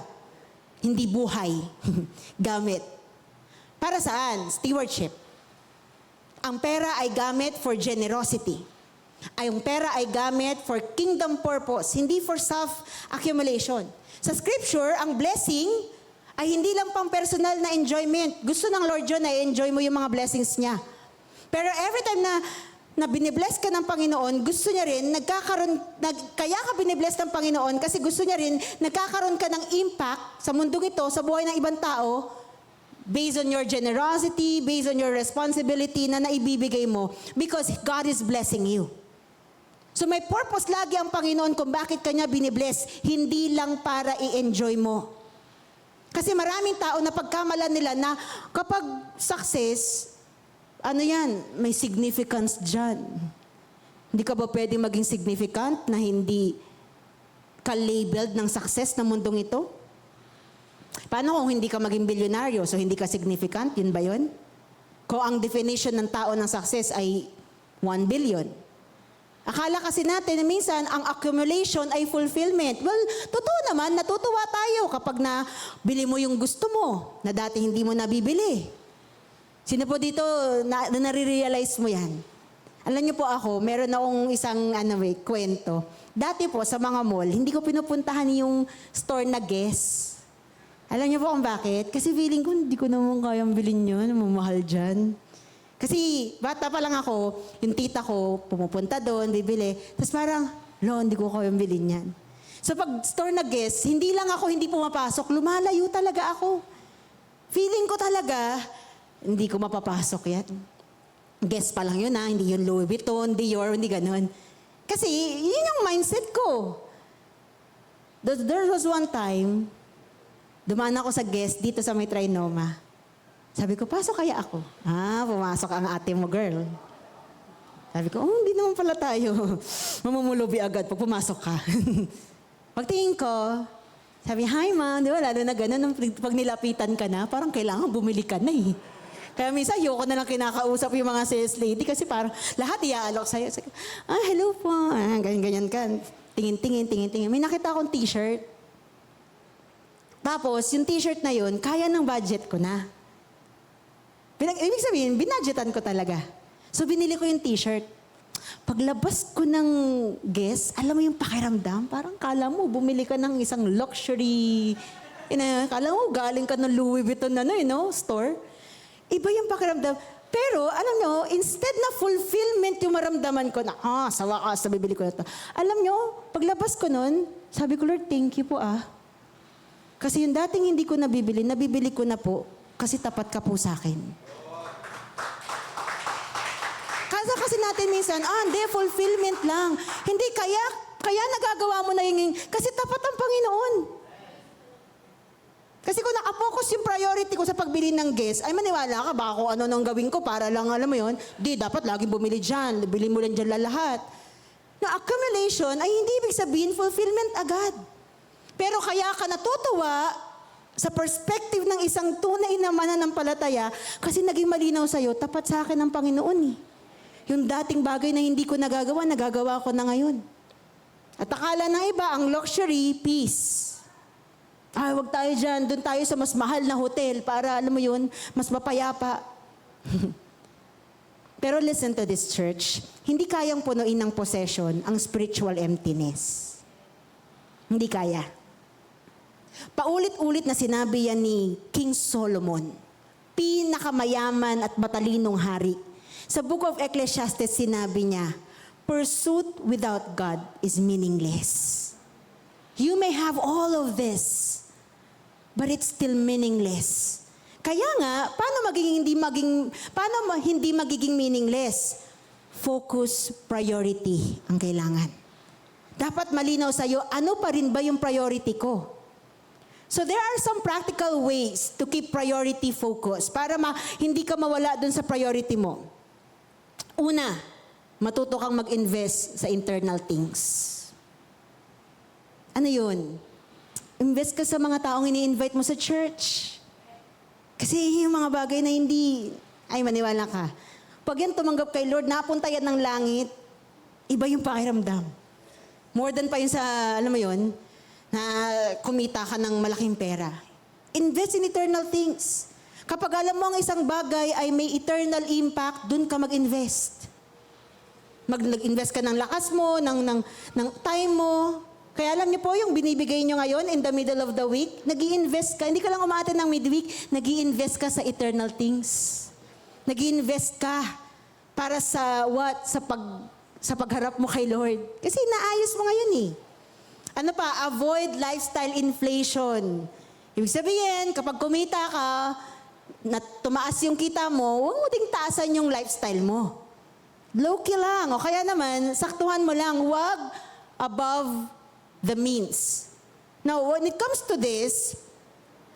Hindi buhay. Gamit. Para saan? Stewardship. Ang pera ay gamit for generosity. Ang pera ay gamit for kingdom purpose, hindi for self-accumulation. Sa scripture, ang blessing ay hindi lang pang personal na enjoyment. Gusto ng Lord John na enjoy mo yung mga blessings niya. Pero every time na na binibless ka ng Panginoon, gusto niya rin, kaya ka binibless ng Panginoon kasi gusto niya rin, nagkakaroon ka ng impact sa mundong ito, sa buhay ng ibang tao, based on your generosity, based on your responsibility na naibibigay mo, because God is blessing you. So may purpose lagi ang Panginoon kung bakit kanya binibless, hindi lang para i-enjoy mo. Kasi maraming tao na pagkamalan nila na kapag success, ano yan, may significance dyan. Hindi ka ba pwedeng maging significant na hindi ka labeled ng success ng mundong ito? Paano kung hindi ka maging bilyonaryo, so hindi ka significant? Yun ba yun? Kung ang definition ng tao ng success ay 1 billion. Akala kasi natin na minsan ang accumulation ay fulfillment. Well, totoo naman, natutuwa tayo kapag nabili mo yung gusto mo na dati hindi mo nabibili. Sino po dito na nare-realize mo yan? Alam niyo po ako, meron akong isang kwento. Dati po sa mga mall, hindi ko pinupuntahan yung store na Guess. Alam niyo po kung bakit? Kasi feeling ko, hindi ko naman kayang bilhin yun, mamahal dyan. Kasi bata pa lang ako, yung tita ko, pumupunta doon, bibili. Tapos parang, hindi ko kayang bilhin yan. So pag store na Guess, hindi lang ako hindi pumapasok, lumalayo talaga ako. Feeling ko talaga, hindi ko mapapasok yan. Guess pa lang yun hindi yung Louis Vuitton, Dior, hindi ganun. Kasi yun yung mindset ko. There was one time, dumaan ako sa Guess dito sa may Trinoma. Sabi ko, pasok kaya ako? Pumasok ang ate mo, girl. Sabi ko, hindi naman pala tayo. Mamumulubi agad pag pumasok ka. Pagtingin ko, sabi, hi ma'am, di ba, lalo na ganun, pag nilapitan ka na, parang kailangan bumili ka na eh. Kaya minsan, ayoko na lang kinakausap yung mga sales lady kasi parang lahat iaalok sa'yo. Hello po. Ganyan-ganyan ka. Tingin-tingin. May nakita akong t-shirt. Tapos, yung t-shirt na yun, kaya ng budget ko na. Ibig sabihin, binadgetan ko talaga. So, binili ko yung t-shirt. Paglabas ko ng Guess, alam mo yung pakiramdam? Parang kala mo, bumili ka ng isang luxury, kala mo, galing ka ng Louis Vuitton na store. Iba yung pakiramdam. Pero, alam nyo, instead na fulfillment yung maramdaman ko na, sa wakas, bibili ko na ito. Alam nyo, paglabas ko nun, sabi ko, Lord, thank you po Kasi yung dating hindi ko nabibili ko na po, kasi tapat ka po sa akin. Kasi natin minsan, hindi, fulfillment lang. Hindi, kaya nagagawa mo na yung, kasi tapat ang Panginoon. Kasi kung nakapokus yung priority ko sa pagbili ng Guess, ay maniwala ka ba kung ano nang gawin ko para lang, alam mo yun, dapat lagi bumili dyan, bili mo lang dyan lahat. Na accumulation ay hindi ibig sabihin fulfillment agad. Pero kaya ka natutuwa sa perspective ng isang tunay na mananampalataya kasi naging malinaw sa'yo, tapat sa akin ang Panginoon Yung dating bagay na hindi ko nagagawa ko na ngayon. At akala ng iba, ang luxury, peace. Wag tayo dyan, doon tayo sa mas mahal na hotel para, alam mo yun, mas mapayapa. Pero listen to this, church. Hindi kayang punuin ng possession ang spiritual emptiness. Hindi kaya. Paulit-ulit na sinabi yan ni King Solomon, pinakamayaman at matalinong hari. Sa Book of Ecclesiastes, sinabi niya, pursuit without God is meaningless. You may have all of this, but it's still meaningless. Kaya nga, paano hindi magiging meaningless? Focus, priority ang kailangan. Dapat malinaw sa'yo, ano pa rin ba yung priority ko? So there are some practical ways to keep priority focus para hindi ka mawala dun sa priority mo. Una, matuto kang mag-invest sa internal things. Ano yun? Invest ka sa mga taong ini-invite mo sa church. Kasi yung mga bagay na hindi, maniwala ka. Pag yan tumanggap kay Lord, napunta yan ng langit, iba yung pakiramdam. More than pa yun sa, alam mo yun, na kumita ka ng malaking pera. Invest in eternal things. Kapag alam mo ang isang bagay ay may eternal impact, dun ka mag-invest. Nag-invest ka ng lakas mo, ng time mo. Kaya alam niyo po yung binibigay niyo ngayon in the middle of the week, nag-i-invest ka. Hindi ka lang umaattend ng midweek, nag-i-invest ka sa eternal things. Nag-i-invest ka Para sa what? Sa pagharap mo kay Lord. Kasi naayos mo ngayon eh. Ano pa? Avoid lifestyle inflation. Ibig sabihin, kapag kumita ka, na tumaas yung kita mo, huwag mo ding taasan yung lifestyle mo. Low-key lang. O kaya naman, saktuhan mo lang. Huwag above the means. Now, when it comes to this,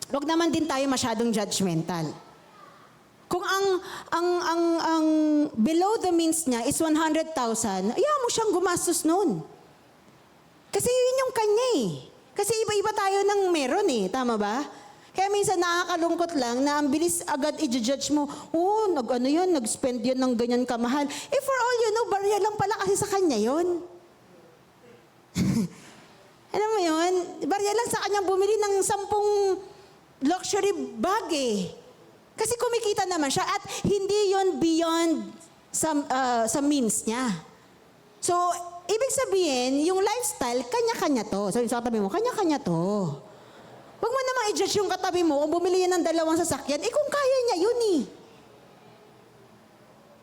huwag naman din tayo masyadong judgmental. Kung ang below the means niya is 100,000, ayaw mo siyang gumastos noon. Kasi yun yung kanya eh. Kasi iba-iba tayo ng meron eh. Tama ba? Kaya minsan nakakalungkot lang na ang bilis agad i-judge mo, nag-spend yan ng ganyan kamahal. Eh for all you know, barya lang pala kasi sa kanya yun. Alam mo yun? Barya lang sa kanya bumili ng 10 luxury bag eh. Kasi kumikita naman siya at hindi yon beyond sa means niya. So, ibig sabihin, yung lifestyle, kanya-kanya to. So, sa katabi mo, kanya-kanya to. Huwag mo namang i-judge yung katabi mo kung bumili yan ng 2 sasakyan, kung kaya niya yun eh.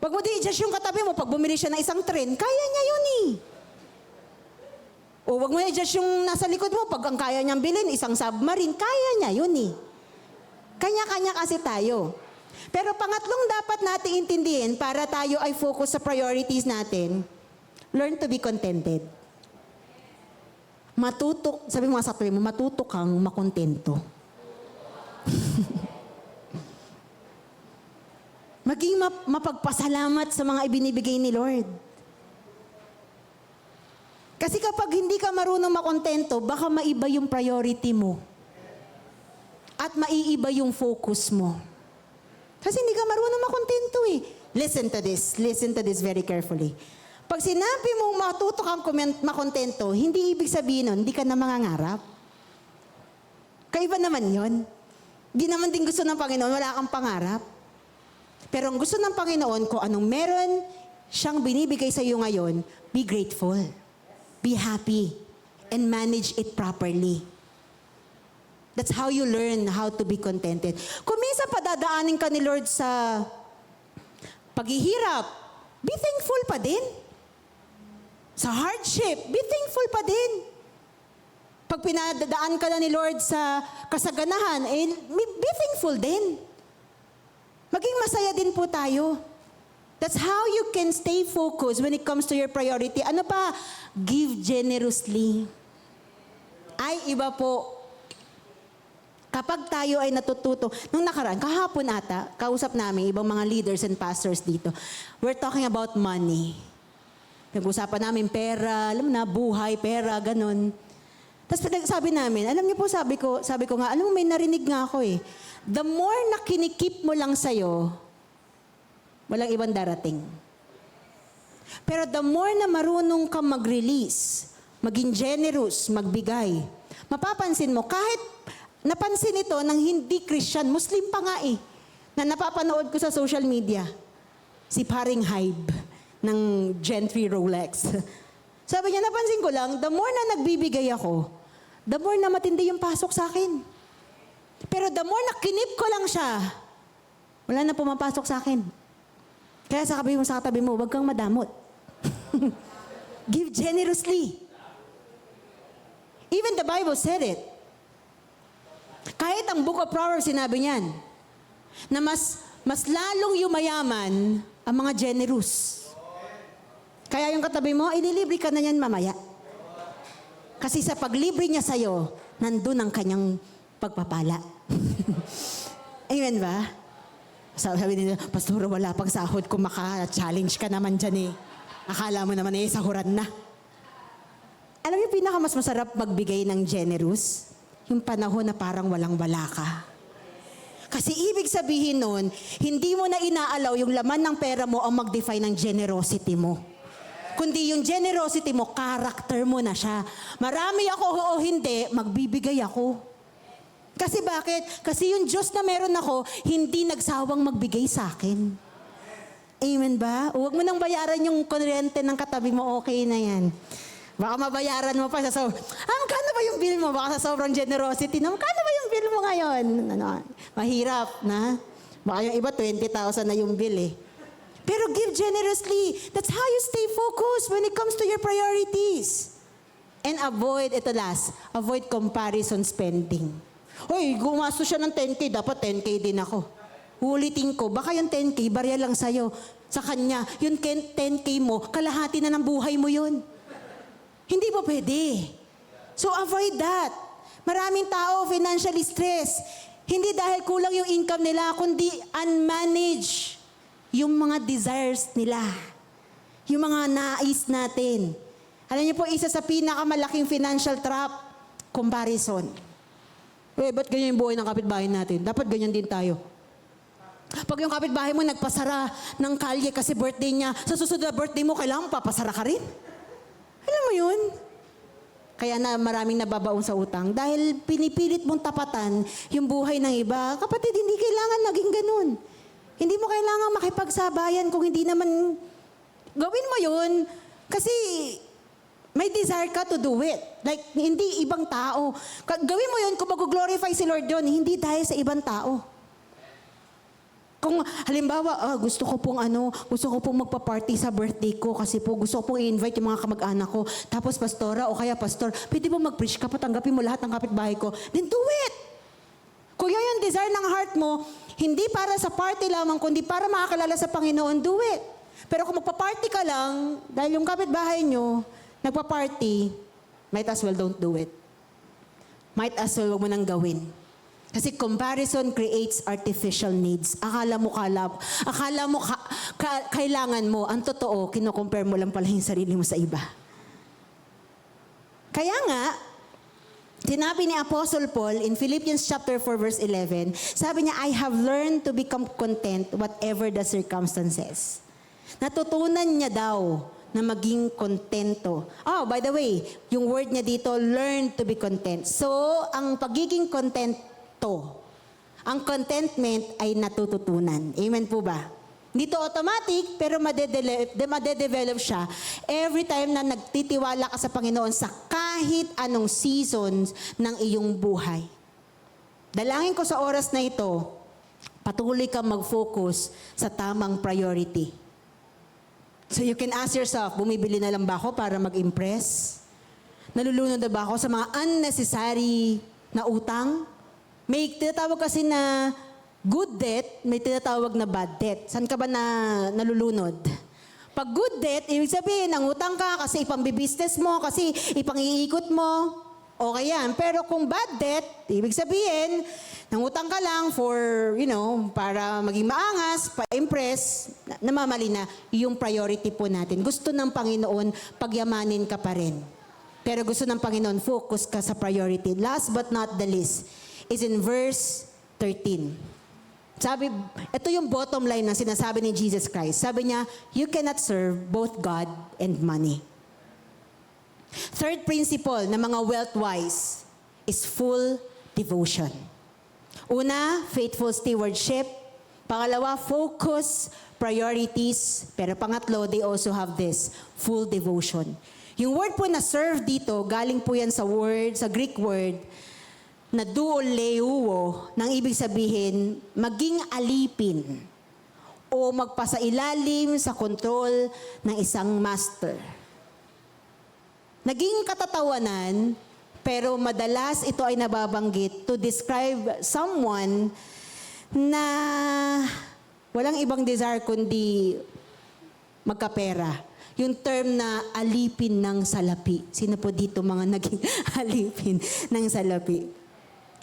Huwag mo din i-judge yung katabi mo pag bumili siya ng 1 tren, kaya niya yun eh. O huwag mo i-judge yung nasa likod mo pag ang kaya niyang bilhin, 1 submarine, kaya niya yun eh. Kanya-kanya kasi tayo. Pero pangatlong dapat nating intindihin para tayo ay focus sa priorities natin, learn to be contented. Sabi mo nga sa tuwi mo, matuto kang makontento. Maging mapagpasalamat sa mga ibinibigay ni Lord. Kasi kapag hindi ka marunong makontento, baka maiba yung priority mo. At maiiba yung focus mo. Kasi hindi ka marunong makontento eh. Listen to this very carefully. Pag sinabi mong matuto kang makontento, hindi ibig sabihin nun, hindi ka na mangangarap. Kaiba naman yon. Di naman din gusto ng Panginoon, wala kang pangarap. Pero ang gusto ng Panginoon, kung anong meron siyang binibigay sa iyo ngayon, be grateful. Be happy. And manage it properly. That's how you learn how to be contented. Kung minsan padadaanin ka ni Lord sa paghihirap, be thankful pa din. Sa hardship, be thankful pa din. Pag pinadadaan ka na ni Lord sa kasaganahan, be thankful din. Maging masaya din po tayo. That's how you can stay focused when it comes to your priority. Ano pa? Give generously. Ay, iba po. Kapag tayo ay natututo, nung nakaraan, kahapon ata, kausap namin ibang mga leaders and pastors dito. We're talking about money. Nag-usapan namin pera, alam mo na, buhay, pera, ganun. Tapos sabi namin, alam niyo po, sabi ko nga, alam mo, may narinig nga ako eh. The more na kinikip mo lang sa'yo, walang ibang darating. Pero the more na marunong kang mag-release, maging generous, magbigay, mapapansin mo, kahit napansin ito ng hindi Christian, Muslim pa nga eh, na napapanood ko sa social media, si Paring Hybe ng Gentry Rolex. Sabi niya, napansin ko lang, the more na nagbibigay ako, the more na matindi yung pasok sa akin. Pero the more na kinip ko lang siya, wala na pumapasok sa akin. Kaya sa katabi mo, huwag kang madamot. Give generously. Even the Bible said it. Kahit ang Book of Proverbs, sinabi niyan, na mas lalong yumayaman ang mga generous. Kaya yung katabi mo, inilibre ka na yan mamaya. Kasi sa paglibre niya sa'yo, nandun ang kanyang pagpapala. Amen ba? Sabi nila, Pastor, wala pang sahod kung maka-challenge ka naman dyan eh. Akala mo naman sahuran na. Alam niyo, pinakamas masarap magbigay ng generous? Yung panahon na parang walang-wala ka. Kasi ibig sabihin nun, hindi mo na inaalaw yung laman ng pera mo ang mag-define ng generosity mo. Kundi yung generosity mo, character mo na siya. Marami ako o hindi, magbibigay ako. Kasi bakit? Kasi yung Diyos na meron ako, hindi nagsawang magbigay sa akin. Amen ba? Huwag mo nang bayaran yung kuryente ng katabi mo, okay na yan. Baka mabayaran mo pa sa magkano ba yung bill mo? Baka sa sobrang generosity na, magkano ba yung bill mo ngayon? Mahirap na. Baka yung iba, 20,000 na yung bill eh. Pero give generously. That's how you stay focused when it comes to your priorities. And avoid, ito last, avoid comparison spending. Hoy, gumastos siya ng 10K, dapat 10K din ako. Ulitin ko, baka yung 10K, barya lang sa'yo. Sa kanya, yung 10K mo, kalahati na ng buhay mo yun. Hindi mo pwede. So avoid that. Maraming tao financially stressed. Hindi dahil kulang yung income nila, kundi unmanaged yung mga desires nila. Yung mga nais natin. Alam niyo po, isa sa pinakamalaking financial trap, comparison. Ba't ganyan yung buhay ng kapitbahay natin? Dapat ganyan din tayo. Pag yung kapitbahay mo nagpasara ng kalye kasi birthday niya, sa susunod na birthday mo, kailangan papasara ka rin? Alam mo yun? Kaya na maraming nababaon sa utang. Dahil pinipilit mong tapatan yung buhay ng iba. Kapatid, hindi kailangan naging ganun. Hindi mo kailangan makipagsabayan kung hindi naman gawin mo yun. Kasi may desire ka to do it. Like, hindi ibang tao. Gawin mo yun kung mag-glorify si Lord yun, hindi dahil sa ibang tao. Kung halimbawa, gusto ko pong magpa-party sa birthday ko kasi po gusto ko pong i-invite yung mga kamag-anak ko. Tapos pastora o kaya pastor, pwede mo mag-preach ka, patanggapin mo lahat ng kapitbahay ko. Then do it! Kung yun yung desire ng heart mo, hindi para sa party lamang, kundi para makakilala sa Panginoon, do it. Pero kung magpa-party ka lang, dahil yung kapitbahay nyo, nagpa-party, might as well don't do it. Might as well huwag mo nang gawin. Kasi comparison creates artificial needs. Akala mo kailangan mo. Ang totoo, kino-compare mo lang pala yung sarili mo sa iba. Kaya nga, sinabi ni Apostle Paul in Philippians chapter 4 verse 11, sabi niya, I have learned to become content whatever the circumstances. Natutunan niya daw na maging kontento. Oh, by the way, yung word niya dito, learn to be content. So, ang pagiging kontento, ang contentment ay natututunan. Amen po ba? Hindi to automatic, pero madedevelop siya every time na nagtitiwala ka sa Panginoon sa kahit anong seasons ng iyong buhay. Dalangin ko sa oras na ito, patuloy kang mag-focus sa tamang priority. So you can ask yourself, bumibili na lang ba ako para mag-impress? Nalulunod na ba ako sa mga unnecessary na utang? May tinatawag kasi na good debt, may tinatawag na bad debt. Saan ka ba nalulunod? Pag good debt, ibig sabihin, nangutang ka kasi ipambibusiness mo, kasi ipang-iikot mo, okay yan. Pero kung bad debt, ibig sabihin, nangutang ka lang for, para maging maangas, pa-impress, namamali na yung priority po natin. Gusto ng Panginoon, pagyamanin ka pa rin. Pero gusto ng Panginoon, focus ka sa priority. Last but not the least, is in verse 13. Sabi, ito yung bottom line na sinasabi ni Jesus Christ. Sabi niya, you cannot serve both God and money. Third principle ng mga wealth-wise is full devotion. Una, faithful stewardship. Pangalawa, focus, priorities. Pero pangatlo, they also have this, full devotion. Yung word po na serve dito, galing po yan sa Greek word, na duoleuo, nang ibig sabihin, maging alipin o magpasailalim sa kontrol ng isang master. Naging katatawanan, pero madalas ito ay nababanggit to describe someone na walang ibang desire kundi magkapera. Yung term na alipin ng salapi. Sino po dito mga naging alipin ng salapi?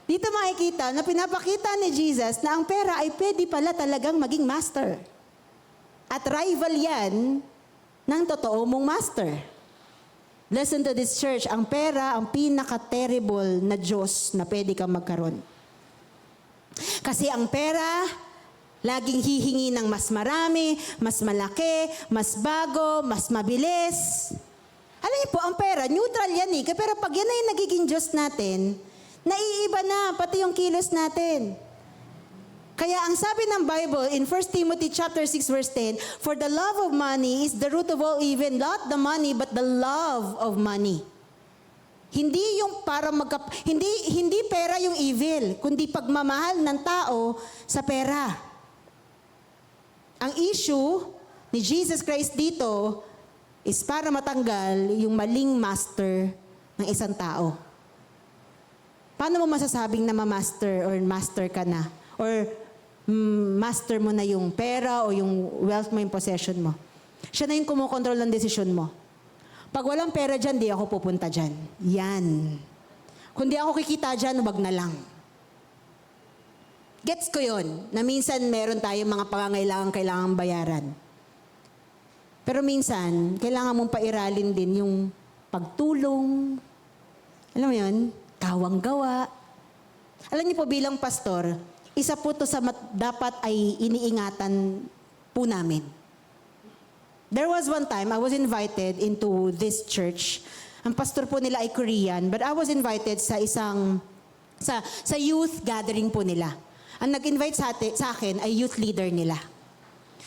Dito makikita na pinapakita ni Jesus na ang pera ay pwede pala talagang maging master. At rival yan ng totoo mong master. Listen to this church, ang pera ang pinaka-terrible na Diyos na pwede kang magkaroon. Kasi ang pera, laging hihingi ng mas marami, mas malaki, mas bago, mas mabilis. Alam niyo po, ang pera, neutral yan eh. Pero pag yan ay nagiging Diyos natin, naiiba na, pati yung kilos natin. Kaya ang sabi ng Bible in 1 Timothy chapter 6 verse 10, for the love of money is the root of all evil, not the money but the love of money. Hindi yung hindi pera yung evil, kundi pagmamahal ng tao sa pera. Ang issue, ni Jesus Christ dito is para matanggal yung maling master ng isang tao. Paano mo masasabing na ma-master or master ka na? Or master mo na yung pera o yung wealth mo, yung possession mo? Siya na yung kumukontrol ng desisyon mo. Pag walang pera dyan, di ako pupunta dyan. Yan. Kung di ako kikita dyan, wag na lang. Gets ko yun, na minsan meron tayong mga pangangailangan kailangan bayaran. Pero minsan, kailangan mong pairalin din yung pagtulong. Alam mo yun? Kawang gawa. Alam niyo po bilang pastor, isa po to sa dapat ay iniingatan po namin. There was one time, I was invited into this church. Ang pastor po nila ay Korean, but I was invited sa sa youth gathering po nila. Ang nag-invite sa akin ay youth leader nila.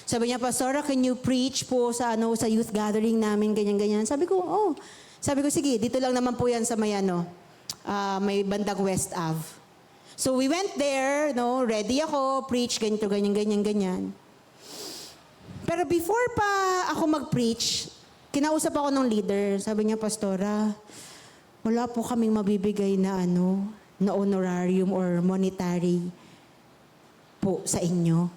Sabi niya, Pastora, can you preach po sa youth gathering namin, ganyan-ganyan? Sabi ko, oh. Sabi ko, sige, dito lang naman po yan sa may bandang West Ave. So we went there, ready ako, preach, ganito, ganyan. Pero before pa ako mag-preach, kinausap ako ng leader. Sabi niya, Pastora, wala po kaming mabibigay na na honorarium or monetary po sa inyo.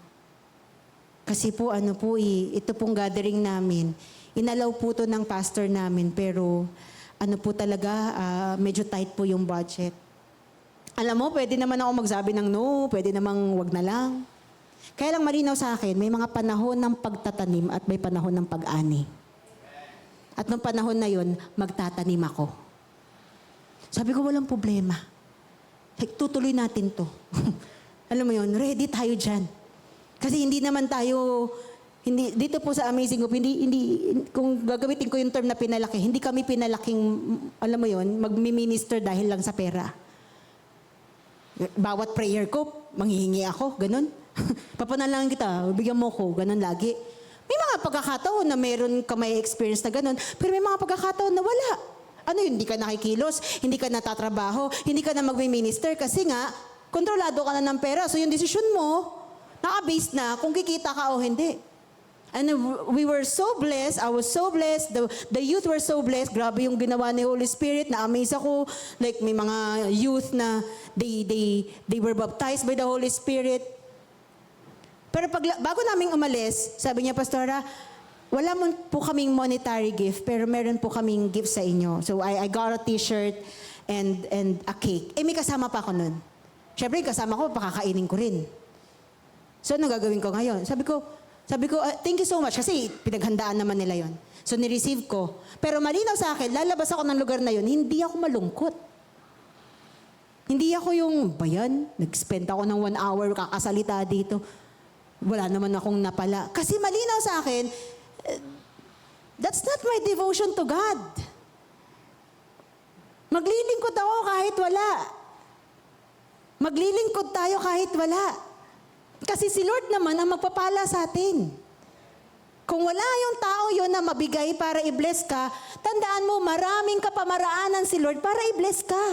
Kasi po ito pong gathering namin, inalaw po to ng pastor namin, pero po talaga, medyo tight po yung budget. Alam mo, pwede naman ako magsabi ng no, pwede namang wag na lang. Kaya lang malinaw sa akin, may mga panahon ng pagtatanim at may panahon ng pag-ani. At nung panahon na yun, magtatanim ako. Sabi ko, walang problema. Tutuloy natin to. Alam mo yun, ready tayo dyan. Kasi hindi naman tayo, dito po sa Amazing Hope, kung gagamitin ko yung term na pinalaki, hindi kami pinalaking, alam mo yun, magmi-minister dahil lang sa pera. Bawat prayer ko, manghihingi ako, ganun. Papanalangin kita, bigyan mo ko, ganun lagi. May mga pagkakataon na meron ka may experience na ganun, pero may mga pagkakataon na wala. Hindi ka nakikilos, hindi ka natatrabaho, hindi ka na magmi-minister kasi nga, kontrolado ka na ng pera. So yung desisyon mo, naka-base na kung kikita ka o hindi. And we were so blessed, I was so blessed, the youth were so blessed, grabe yung ginawa ni Holy Spirit, na-amaze ako, like may mga youth na they were baptized by the Holy Spirit. Pero bago namin umalis, sabi niya, Pastora, wala mo po kaming monetary gift, pero meron po kaming gift sa inyo. So I got a t-shirt and a cake. May kasama pa ako nun. Siyempre, kasama ko, pakakainin ko rin. So anong gagawin ko ngayon? Sabi ko, thank you so much, kasi pinaghandaan naman nila yon. So nireceive ko. Pero malinaw sa akin, lalabas ako ng lugar na yon, hindi ako malungkot. Hindi ako yung, bayan, nag-spend ako ng 1 hour, kakasalita dito. Wala naman akong napala. Kasi malinaw sa akin, that's not my devotion to God. Maglilingkod ako kahit wala. Maglilingkod tayo kahit wala. Kasi si Lord naman ang magpapala sa atin. Kung wala yung tao yon na mabigay para i-bless ka, tandaan mo, maraming kapamaraanan si Lord para i-bless ka.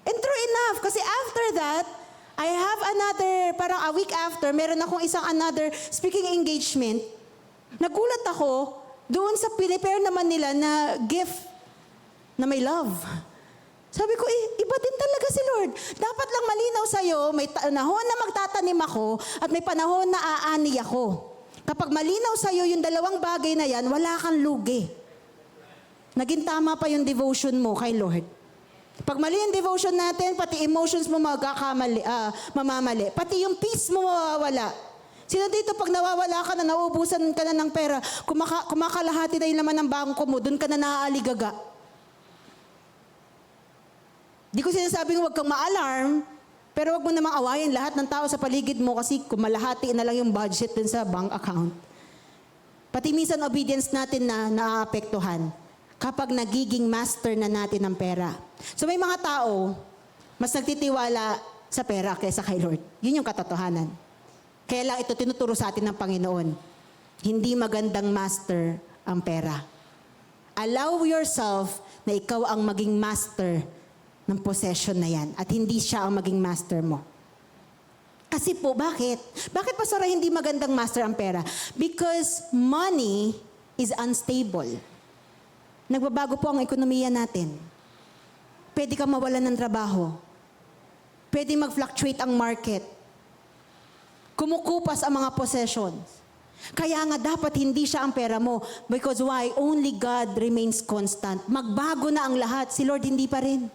And true enough, kasi after that, I have another, parang a week after, meron akong another speaking engagement. Nagulat ako, doon sa prepare naman nila na gift na may love. Sabi ko, iba din talaga si Lord. Dapat lang malinaw sa'yo, may panahon na magtatanim ako at may panahon na aani ako. Kapag malinaw sa'yo yung dalawang bagay na yan, wala kang lugi. Naging tama pa yung devotion mo kay Lord. Pag mali yung devotion natin, pati emotions mo mamamali. Pati yung peace mo mawawala. Sino dito pag nawawala ka na, nauubusan ka na ng pera, kumakalahati na yung laman ng bangko mo, dun ka na naaaligaga. Di ko sinasabing huwag kang ma-alarm, pero huwag mo namang awayin lahat ng tao sa paligid mo kasi kumalahati na lang yung budget dun sa bank account. Pati minsan obedience natin na naaapektuhan kapag nagiging master na natin ng pera. So may mga tao, mas nagtitiwala sa pera kaysa kay Lord. Yun yung katotohanan. Kaya lang ito tinuturo sa atin ng Panginoon. Hindi magandang master ang pera. Allow yourself na ikaw ang maging master ng possession na yan at hindi siya ang maging master mo. Kasi po, bakit? Bakit pastora hindi magandang master ang pera? Because money is unstable. Nagbabago po ang ekonomiya natin. Pwede kang mawalan ng trabaho. Pwede mag-fluctuate ang market. Kumukupas ang mga possessions. Kaya nga dapat hindi siya ang pera mo. Because why? Only God remains constant. Magbago na ang lahat. Si Lord hindi pa rin.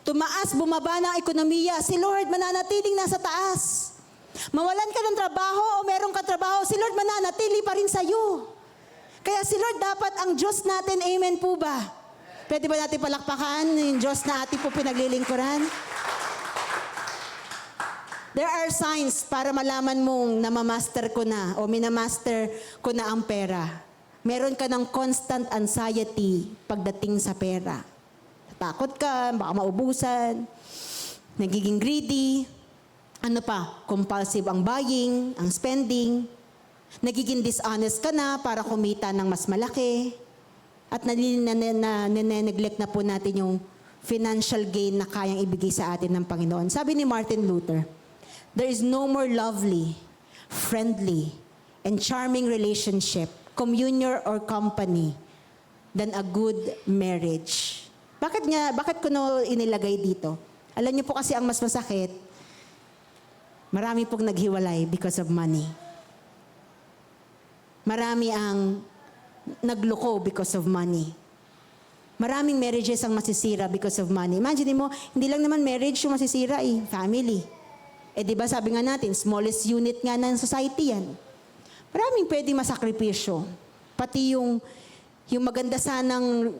Tumaas, bumaba na ang ekonomiya. Si Lord mananatiling nasa taas. Mawalan ka ng trabaho o meron ka trabaho, si Lord mananatili pa rin sa'yo. Kaya si Lord dapat ang Diyos natin. Amen po ba? Pwede ba natin palakpakan yung Diyos na ating po pinaglilingkuran? There are signs para malaman mong namamaster ko na o minamaster ko na ang pera. Meron ka ng constant anxiety pagdating sa pera. Takot ka, baka maubusan, nagiging greedy, ano pa, compulsive ang buying, ang spending, nagiging dishonest ka na para kumita ng mas malaki, at nane-neglect na po natin yung financial gain na kayang ibigay sa atin ng Panginoon. Sabi ni Martin Luther, there is no more lovely, friendly, and charming relationship, communion or company, than a good marriage. Bakit ko inilagay dito? Alam niyo po kasi ang mas masakit, marami pong naghiwalay because of money. Marami ang nagloko because of money. Maraming marriages ang masisira because of money. Imagine mo, hindi lang naman marriage yung masisira family. Di ba sabi nga natin, smallest unit nga ng society yan. Maraming pwedeng masakripisyo. Pati yung maganda sanang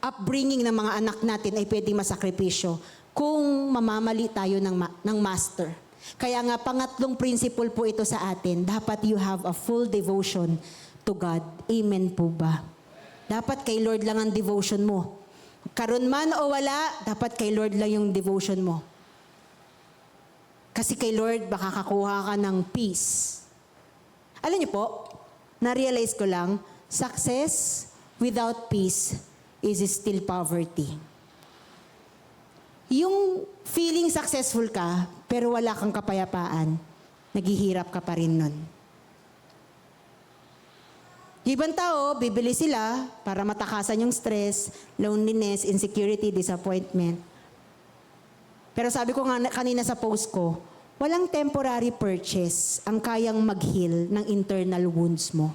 upbringing ng mga anak natin ay pwedeng masakripisyo kung mamamali tayo ng master. Kaya nga, pangatlong principle po ito sa atin, dapat you have a full devotion to God. Amen po ba? Dapat kay Lord lang ang devotion mo. Karon man o wala, dapat kay Lord lang yung devotion mo. Kasi kay Lord, baka kakuha ka ng peace. Alam niyo po, na-realize ko lang, success without peace is still poverty. Yung feeling successful ka, pero wala kang kapayapaan, naghihirap ka pa rin nun. Ibang tao, bibili sila para matakasan yung stress, loneliness, insecurity, disappointment. Pero sabi ko nga kanina sa post ko, walang temporary purchase ang kayang mag-heal ng internal wounds mo.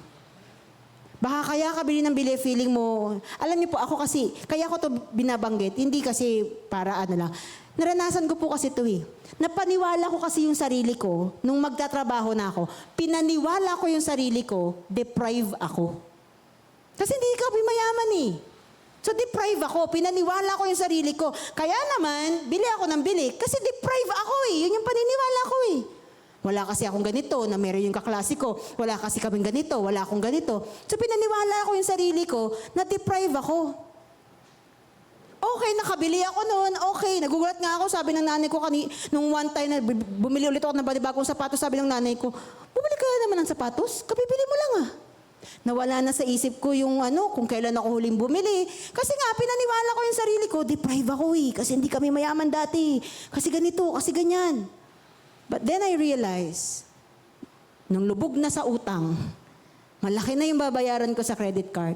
Baka kaya ka bili ng bili, feeling mo, alam niyo po, ako kasi, kaya ko to binabanggit, hindi kasi para lang. Naranasan ko po kasi ito Napaniwala ko kasi yung sarili ko, nung magtatrabaho na ako, pinaniwala ko yung sarili ko, deprive ako. Kasi hindi ka mayaman So deprive ako, pinaniwala ko yung sarili ko. Kaya naman, bili ako ng bili, kasi deprive ako Yun yung paniniwala ko Wala kasi akong ganito, na meron yung kaklase ko. Wala kasi kaming ganito, wala akong ganito. So pinaniwala ko yung sarili ko na deprive ako. Okay, nakabili ako noon. Okay, nagugulat nga ako. Sabi ng nanay ko nung one time na bumili ulit ako ng bagong sapatos, sabi ng nanay ko, bumili ka naman ng sapatos? Kapibili mo lang Nawala na sa isip ko yung kung kailan ako huling bumili. Kasi nga, pinaniwala ko yung sarili ko, deprive ako Kasi hindi kami mayaman dati. Kasi ganito, kasi ganyan. But then I realized, nung lubog na sa utang, malaki na yung babayaran ko sa credit card,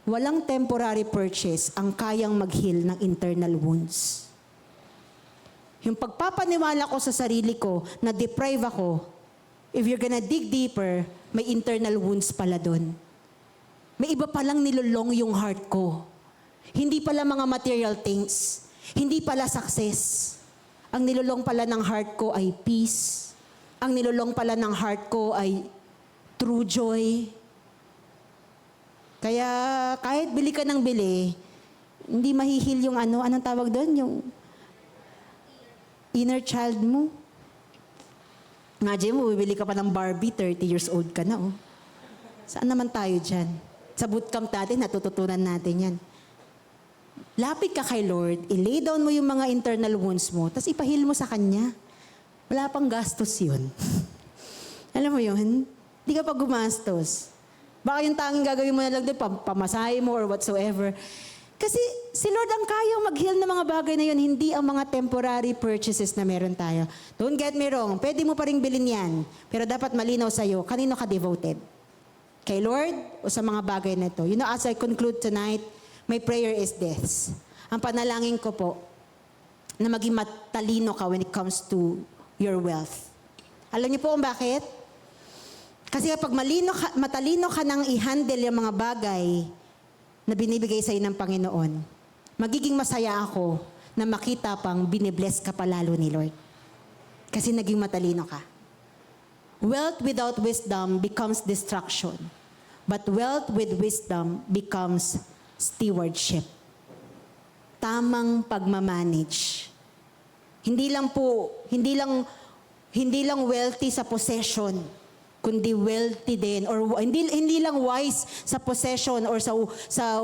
walang temporary purchase ang kayang mag-heal ng internal wounds. Yung pagpapaniwala ko sa sarili ko na deprive ako, if you're gonna dig deeper, may internal wounds pala doon. May iba palang nilolong yung heart ko. Hindi pala mga material things. Hindi pala success. Ang nilolong pala ng heart ko ay peace. Ang nilolong pala ng heart ko ay true joy. Kaya kahit bili ka ng bili, hindi mahihil yung anong tawag doon? Yung inner child mo. Nga mo, bibili ka pa ng Barbie, 30 years old ka na Saan naman tayo dyan? Sa bootcamp natin, natututunan natin yan. Lapit ka kay Lord, i-lay down mo yung mga internal wounds mo, tapos ipahil mo sa Kanya. Wala pang gastos yun. Alam mo yun? Hindi ka pa gumastos. Baka yung tanging gagawin mo na lang doon, pamasahe mo or whatsoever. Kasi Si Lord ang kayang mag-heal ng mga bagay na yun, hindi ang mga temporary purchases na meron tayo. Don't get me wrong, pwede mo pa rin bilhin yan. Pero dapat malinaw sa'yo, kanino ka devoted? Kay Lord o sa mga bagay na ito? You know, as I conclude tonight, my prayer is this. Ang panalangin ko po, na maging matalino ka when it comes to your wealth. Alam niyo po kung bakit? Kasi kapag matalino ka nang i-handle yung mga bagay na binibigay sa'yo ng Panginoon, magiging masaya ako na makita pang binibless ka palalo ni Lord. Kasi naging matalino ka. Wealth without wisdom becomes destruction. But wealth with wisdom becomes stewardship. Tamang pagmamanage. Hindi lang wealthy sa possession, kundi wealthy din, or hindi lang wise sa possession or sa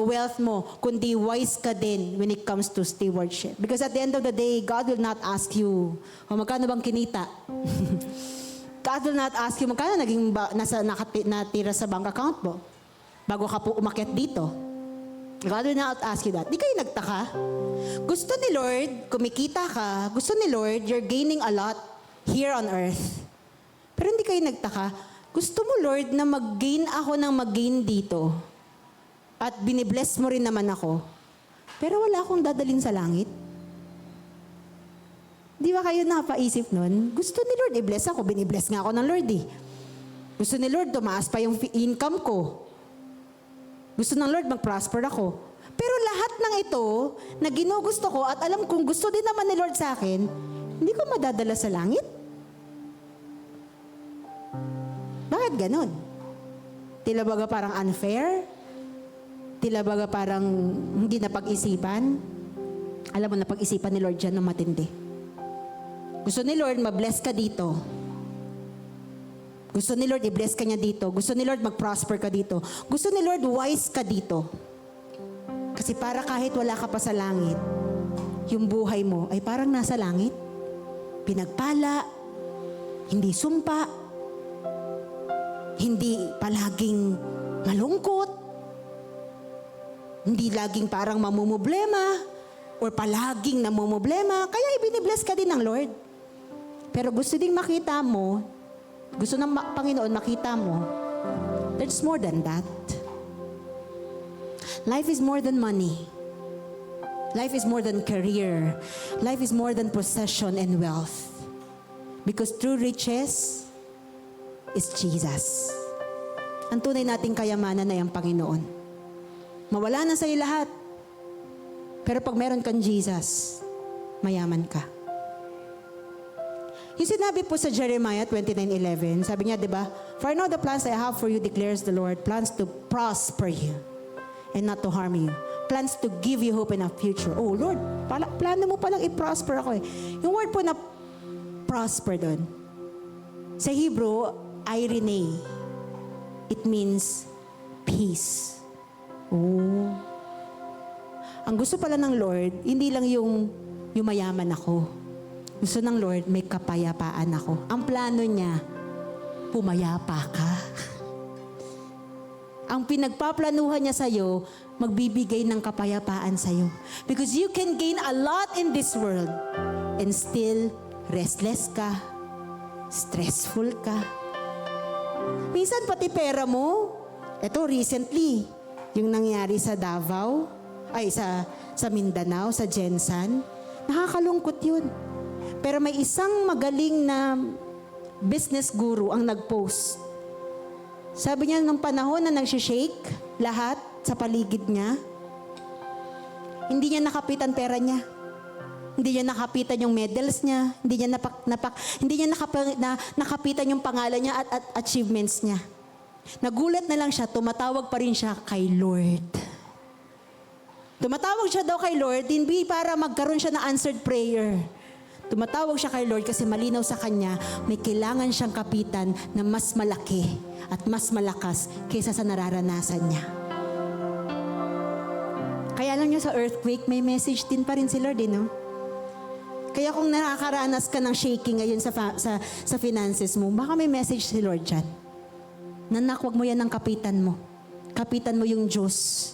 wealth mo, kundi wise ka din when it comes to stewardship. Because at the end of the day, God will not ask you, magkano bang kinita? God will not ask you, magkano natira sa bank account mo bago ka po umakyat dito. God will not ask you that. Di kayo nagtaka? Gusto ni Lord, kumikita ka, gusto ni Lord, you're gaining a lot here on earth. Pero hindi kayo nagtaka, gusto mo, Lord, na mag-gain ako ng mag-gain dito. At binibless mo rin naman ako. Pero wala akong dadalhin sa langit. Di ba kayo napaisip nun? Gusto ni Lord, i-bless ako. Binibless nga ako ng Lord eh. Gusto ni Lord, tumaas pa yung income ko. Gusto ng Lord, mag-prosper ako. Pero lahat ng ito, na ginugusto ko at alam kong gusto din naman ni Lord sa akin, hindi ko madadala sa langit. Bakit ganon? Tila baga parang unfair? Tila baga parang hindi napag-isipan? Alam mo, napag-isipan ni Lord dyan ng matindi. Gusto ni Lord, ma-bless ka dito. Gusto ni Lord, i-bless ka niya dito. Gusto ni Lord, mag-prosper ka dito. Gusto ni Lord, wise ka dito. Kasi para kahit wala ka pa sa langit, yung buhay mo ay parang nasa langit. Pinagpala, hindi sumpa, hindi palaging malungkot, hindi laging parang mamumblema, or palaging namumblema. Kaya ibinibless ka din ng Lord. Pero gusto ding makita mo, gusto ng Panginoon makita mo, there's more than that. Life is more than money. Life is more than career. Life is more than possession and wealth. Because true riches is Jesus. Ang tunay nating kayamanan ay ang Panginoon. Mawala na sa'yo lahat. Pero pag meron kang Jesus, mayaman ka. Yung sinabi po sa Jeremiah 29:11, sabi niya, di ba? For I know the plans I have for you, declares the Lord, plans to prosper you and not to harm you. Plans to give you hope in a future. Oh Lord, plano mo palang i-prosper ako eh. Yung word po na prosper doon, sa Hebrew, irene. It means peace. Oh. Ang gusto pala ng Lord, hindi lang yung mayaman ako. Gusto ng Lord, may kapayapaan ako. Ang plano niya, pumayapa ka. Ang pinagpaplanuhan niya sa'yo, magbibigay ng kapayapaan sa'yo. Because you can gain a lot in this world and still restless ka, stressful ka. Minsan pati pera mo, ito recently, yung nangyari sa Davao, sa Mindanao, sa Jensan, nakakalungkot yun. Pero may isang magaling na business guru ang nag-post. Sabi niya, nung panahon na nagsishake lahat sa paligid niya, hindi niya nakapitan pera niya. Hindi niya nakapitan yung medals niya. Hindi niya nakapitan yung pangalan niya at achievements niya. Nagulat na lang siya, tumatawag pa rin siya kay Lord. Tumatawag siya daw kay Lord, hindi para magkaroon siya ng answered prayer. Tumatawag siya kay Lord kasi malinaw sa kanya, may kailangan siyang kapitan na mas malaki at mas malakas kaysa sa nararanasan niya. Kaya lang niyo sa earthquake, may message din pa rin si Lord, no? Kaya kung nakakaranas ka ng shaking ngayon sa finances mo, baka may message si Lord dyan. Nanak, wag mo yan ng kapitan mo. Kapitan mo yung Diyos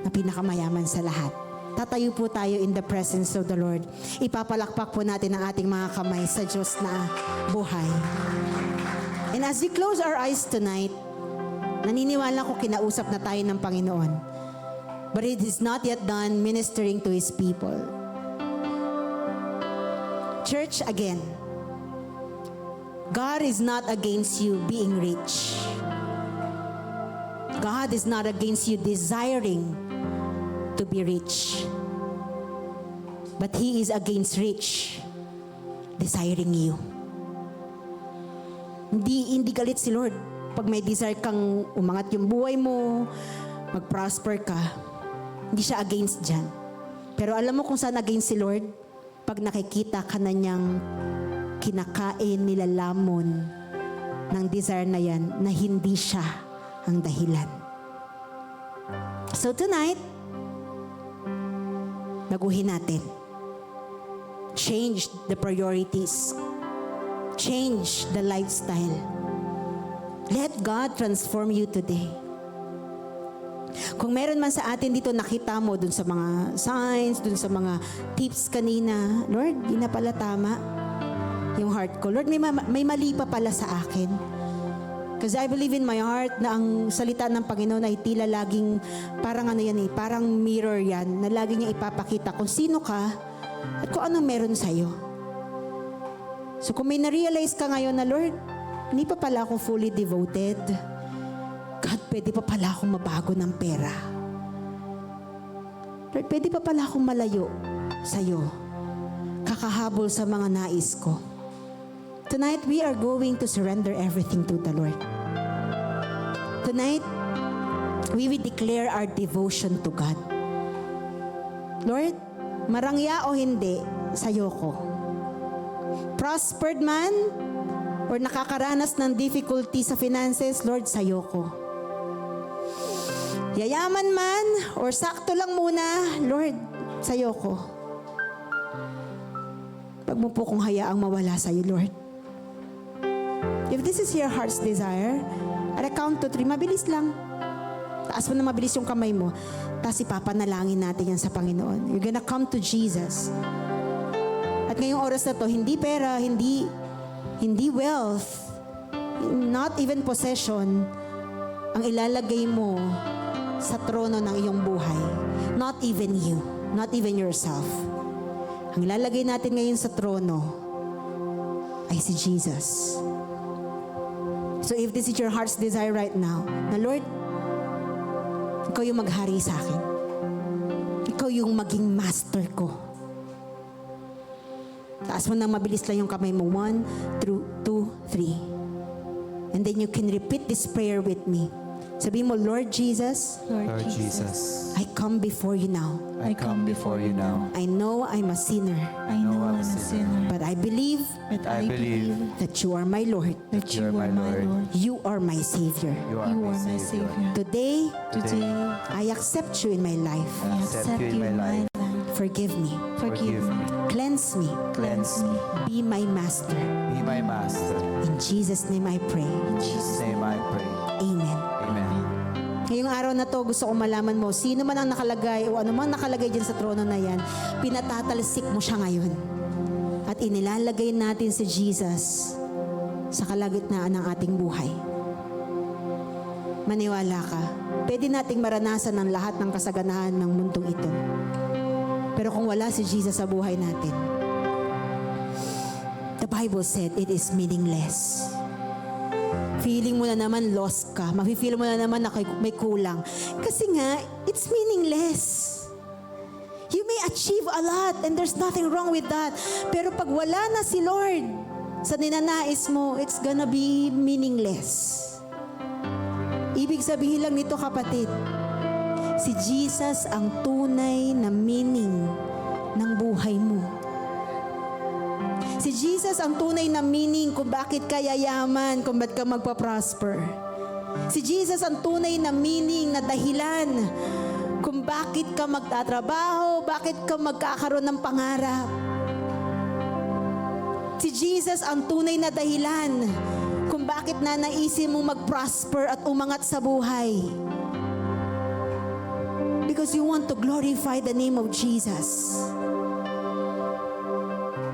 na pinakamayaman sa lahat. Tatayo po tayo in the presence of the Lord. Ipapalakpak po natin ang ating mga kamay sa Diyos na buhay. And as we close our eyes tonight, naniniwala ko kinausap na tayo ng Panginoon. But it is not yet done ministering to His people. Church, again, God is not against you being rich. God is not against you desiring to be rich. But He is against rich desiring you. Hindi galit si Lord pag may desire kang umangat yung buhay mo, mag-prosper ka. Hindi siya against dyan. Pero alam mo kung saan against si Lord? Pag nakikita ka na niyang kinakain, nilalamon ng desire na yan na hindi siya ang dahilan. So tonight, baguhin natin. Change the priorities. Change the lifestyle. Let God transform you today. Kung meron man sa atin dito nakita mo dun sa mga signs, dun sa mga tips kanina, Lord, di na pala tama yung heart ko. Lord, may mali pa pala sa akin. Because I believe in my heart na ang salita ng Panginoon ay tila laging parang parang mirror yan, na lagi niya ipapakita kung sino ka at kung anong meron sa'yo. So kung may na-realize ka ngayon na, Lord, hindi pa pala ako fully devoted. God, pwede pa pala akong mabago ng pera. Lord, pwede pa pala akong malayo sa'yo. Kakahabol sa mga nais ko. Tonight, we are going to surrender everything to the Lord. Tonight, we will declare our devotion to God. Lord, marangya o hindi, sa'yo ko. Prospered man, or nakakaranas ng difficulty sa finances, Lord, sa'yo ko. Yayaman man, or sakto lang muna, Lord, sa'yo ko. Pag mo po kong hayaang mawala sa'yo, Lord. If this is your heart's desire, at a count to 3, mabilis lang. Taas mo na mabilis yung kamay mo. Tapos ipapanalangin natin yan sa Panginoon. You're gonna come to Jesus. At ngayong oras na to, hindi pera, hindi wealth, not even possession, ang ilalagay mo sa trono ng iyong buhay. Not even you, not even yourself. Ang ilalagay natin ngayon sa trono ay si Jesus. So if this is your heart's desire right now, na Lord, ikaw yung maghari sa akin. Ikaw yung maging master ko. Taas mo na mabilis lang yung kamay mo. 1, 2, 3. And then you can repeat this prayer with me. Sabi mo, Lord Jesus, Lord Jesus, I come before you now. I come before you now. I know I'm a sinner, I know I'm a sinner, but I believe but I believe that you are my Lord. that you are my Lord. You are my Savior. You are my Savior. Today, Today, I accept you in my life. I accept you in my life. Forgive me. Forgive me. Cleanse me. Cleanse me. Be my master. Be my master. In Jesus' name I pray. In Jesus' name I pray. Amen. Amen. Ngayong araw na to, gusto ko malaman mo, sino man ang nakalagay o ano man nakalagay dyan sa trono na yan, pinatatalsik mo siya ngayon. At inilalagay natin si Jesus sa kalagitnaan ng ating buhay. Maniwala ka, pwede nating maranasan ang lahat ng kasaganahan ng mundong ito. Pero kung wala si Jesus sa buhay natin, the Bible said it is meaningless. Feeling mo na naman lost ka. Mafe-feel mo na naman na may kulang. Kasi nga, it's meaningless. You may achieve a lot and there's nothing wrong with that. Pero pag wala na si Lord sa ninanais mo, it's gonna be meaningless. Ibig sabihin lang nito, kapatid, si Jesus ang tunay na meaning ng buhay mo. Si Jesus ang tunay na meaning kung bakit ka yayaman, kung bakit ka magpa-prosper. Si Jesus ang tunay na meaning na dahilan kung bakit ka magtatrabaho, bakit ka magkakaroon ng pangarap. Si Jesus ang tunay na dahilan kung bakit nanaisin mo mag-prosper at umangat sa buhay. Because you want to glorify the name of Jesus.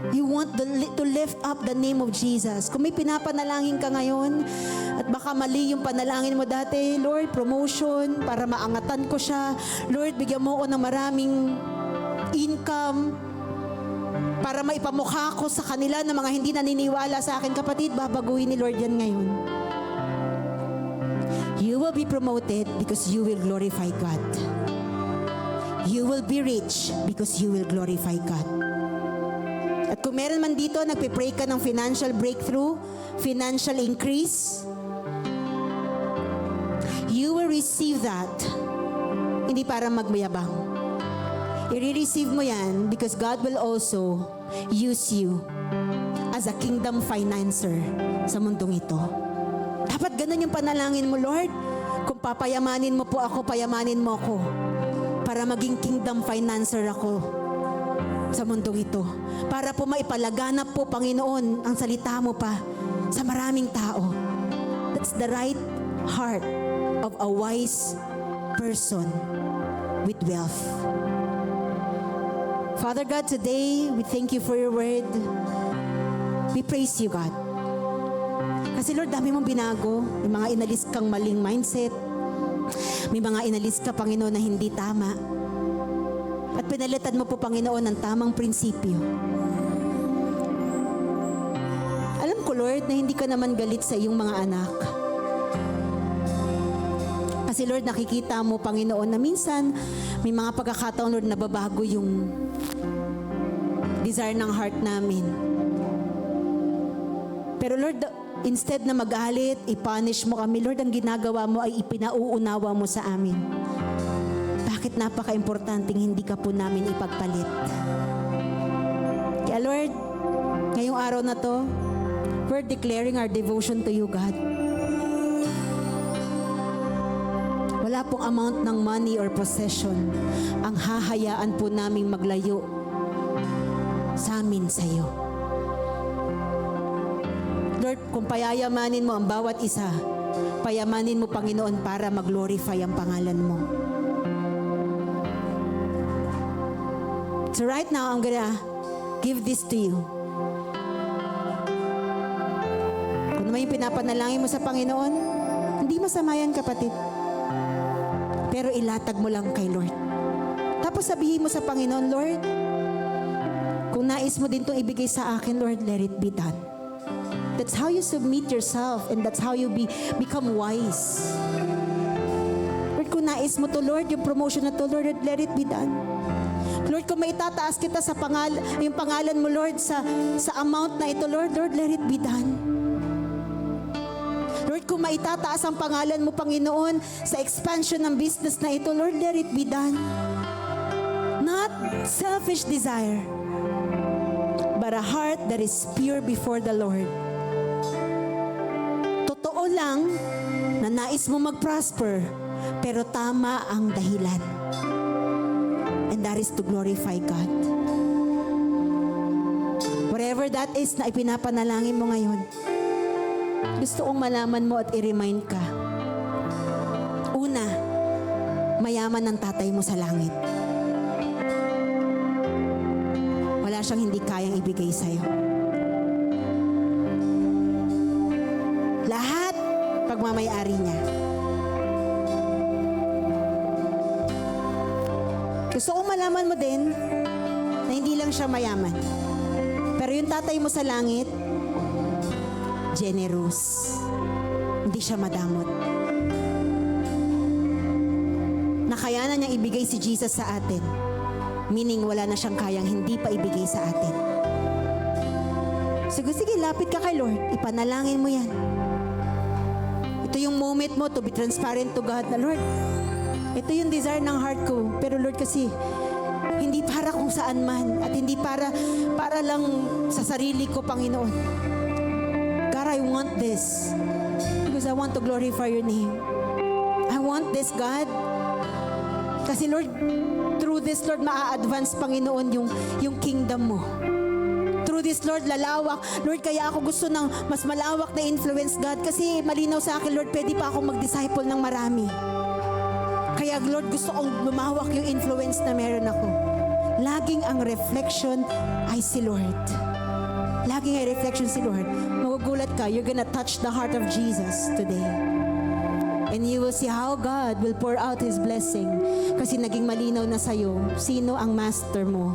You want to lift up the name of Jesus. Kung may pinapanalangin ka ngayon, at baka mali yung panalangin mo dati, Lord, promotion, para maangatan ko siya. Lord, bigyan mo ako ng maraming income, para maipamukha ko sa kanila na mga hindi naniniwala sa akin. Kapatid, babaguhin ni Lord yan ngayon. You will be promoted because you will glorify God. You will be rich because you will glorify God. At kung meron man dito, nagpe-pray ka ng financial breakthrough, financial increase, you will receive that. Hindi para magmayabang. I-receive mo yan because God will also use you as a kingdom financer sa mundong ito. Dapat ganun yung panalangin mo, Lord. Kung papayamanin mo po ako, payamanin mo ako para maging kingdom financer ako sa mundong ito. Para po maipalaganap po, Panginoon, ang salita mo pa sa maraming tao. That's the right heart of a wise person with wealth. Father God, today, we thank you for your word. We praise you, God. Kasi Lord, dami mong binago. May mga inalis kang maling mindset. May mga inalis ka, Panginoon, na hindi tama. At pinalitan mo po, Panginoon, ng tamang prinsipyo. Alam ko, Lord, na hindi ka naman galit sa iyong mga anak. Kasi Lord, nakikita mo, Panginoon, na minsan may mga pagkakataon, Lord, nababago yung desire ng heart namin. Pero Lord, instead na magalit, i-punish mo kami, Lord, ang ginagawa mo ay ipinauunawa mo sa amin. Bakit napaka-importanting hindi ka po namin ipagpalit? Kaya Lord, ngayong araw na to, we're declaring our devotion to you, God. Wala pong amount ng money or possession ang hahayaan po naming maglayo sa amin sa iyo. Lord, kung payayamanin mo ang bawat isa, payamanin mo, Panginoon, para mag-glorify ang pangalan mo. So right now, I'm gonna give this to you. Kung naman yung pinapanalangin mo sa Panginoon, hindi masama yan, kapatid. Pero ilatag mo lang kay Lord. Tapos sabihin mo sa Panginoon, Lord, kung nais mo din itong ibigay sa akin, Lord, let it be done. That's how you submit yourself and that's how you become wise. Lord, kung nais mo to, Lord, yung promotion na to, Lord, let it be done. Lord, kung maitataas kita sa yung pangalan mo, Lord, sa amount na ito, Lord, let it be done. Lord, kung maitataas ang pangalan mo, Panginoon, sa expansion ng business na ito, Lord, let it be done. Not selfish desire, but a heart that is pure before the Lord. Totoo lang na nais mo mag-prosper, pero tama ang dahilan. And that is to glorify God. Whatever that is na ipinapanalangin mo ngayon, gusto kong malaman mo at i-remind ka. Una, mayaman ang tatay mo sa langit. Wala siyang hindi kayang ibigay sa'yo. Lahat pagmamayari niya. Gusto kong malaman mo din na hindi lang siya mayaman. Pero yung tatay mo sa langit, generous. Hindi siya madamot. Nakayanan niyang ibigay si Jesus sa atin. Meaning wala na siyang kayang hindi pa ibigay sa atin. Sige, lapit ka kay Lord. Ipanalangin mo yan. Ito yung moment mo to be transparent to God na, Lord, ito yung desire ng heart ko. Pero Lord, kasi hindi para kung saan man at hindi para lang sa sarili ko, Panginoon. God, I want this because I want to glorify your name. I want this, God. Kasi Lord, through this, Lord, maa-advance, Panginoon, yung kingdom mo. Through this, Lord, lalawak. Lord, kaya ako gusto ng mas malawak na influence, God. Kasi malinaw sa akin, Lord, pwede pa akong mag-disciple ng marami. Kaya Lord, gusto kong lumawak yung influence na meron ako. Laging ang reflection ay si Lord. Laging ay reflection si Lord. Magugulat ka, you're gonna touch the heart of Jesus today. And you will see how God will pour out His blessing. Kasi naging malinaw na sa'yo, sino ang master mo?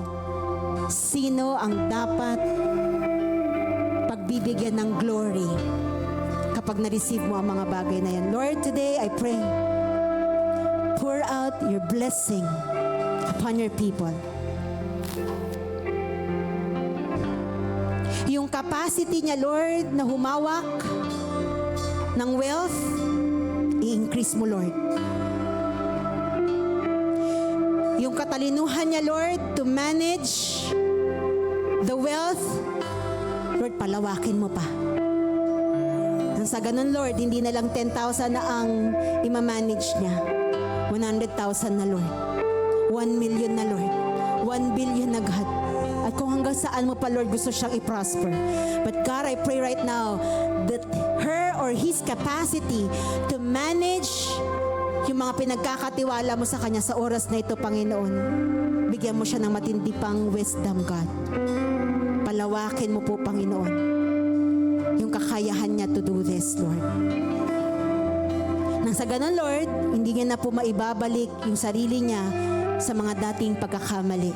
Sino ang dapat pagbibigyan ng glory kapag na-receive mo ang mga bagay na yan? Lord, today I pray, pour out your blessing upon your people. Yung capacity niya, Lord, na humawak ng wealth, i-increase mo, Lord. Yung katalinuhan niya, Lord, to manage the wealth, Lord, palawakin mo pa. Nang sa ganun, Lord, hindi na lang 10,000 na ang imamanage niya. 100,000 na, Lord. 1 million na, Lord. 1 billion na, God. At kung hanggang saan mo pa, Lord, gusto siyang i-prosper. But God, I pray right now that her or his capacity to manage yung mga pinagkakatiwala mo sa kanya sa oras na ito, Panginoon, bigyan mo siya ng matindi pang wisdom, God. Palawakin mo po, Panginoon, yung kakayahan niya to do this, Lord. Nang sa ganun, Lord, hindi niya na po maibabalik yung sarili niya sa mga dating pagkakamali.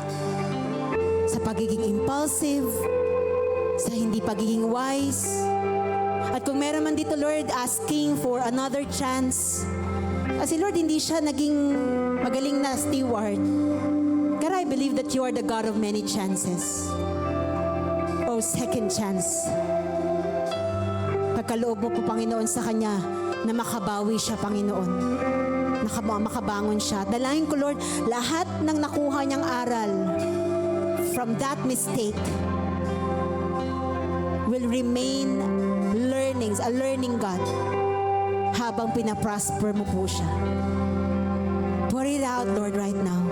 Sa pagiging impulsive, sa hindi pagiging wise. At kung meron man dito, Lord, asking for another chance. Kasi Lord, hindi siya naging magaling na steward. God, I believe that you are the God of many chances. O second chance. Pagkaloob mo po, Panginoon, sa kanya na makabawi siya, Panginoon. Makabangon siya. Dalangin ko, Lord, lahat ng nakuha niyang aral from that mistake will remain learnings, a learning, God, habang pinaprosper mo po siya. Pour it out, Lord, right now.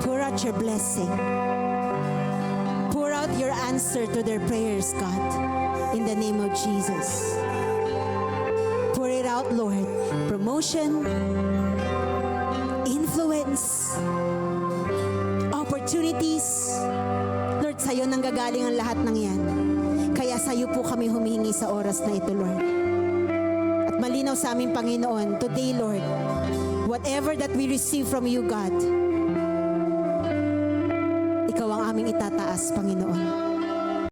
Pour out your blessing. Pour out your answer to their prayers, God, in the name of Jesus. Pour it out, Lord. Promotion, influence, opportunities. Lord, sa'yo nang gagaling ang lahat ng yan. Kaya sa'yo po kami humihingi sa oras na ito, Lord. At malinaw sa aming Panginoon, today, Lord, whatever that we receive from you, God, ikaw ang aming itataas, Panginoon.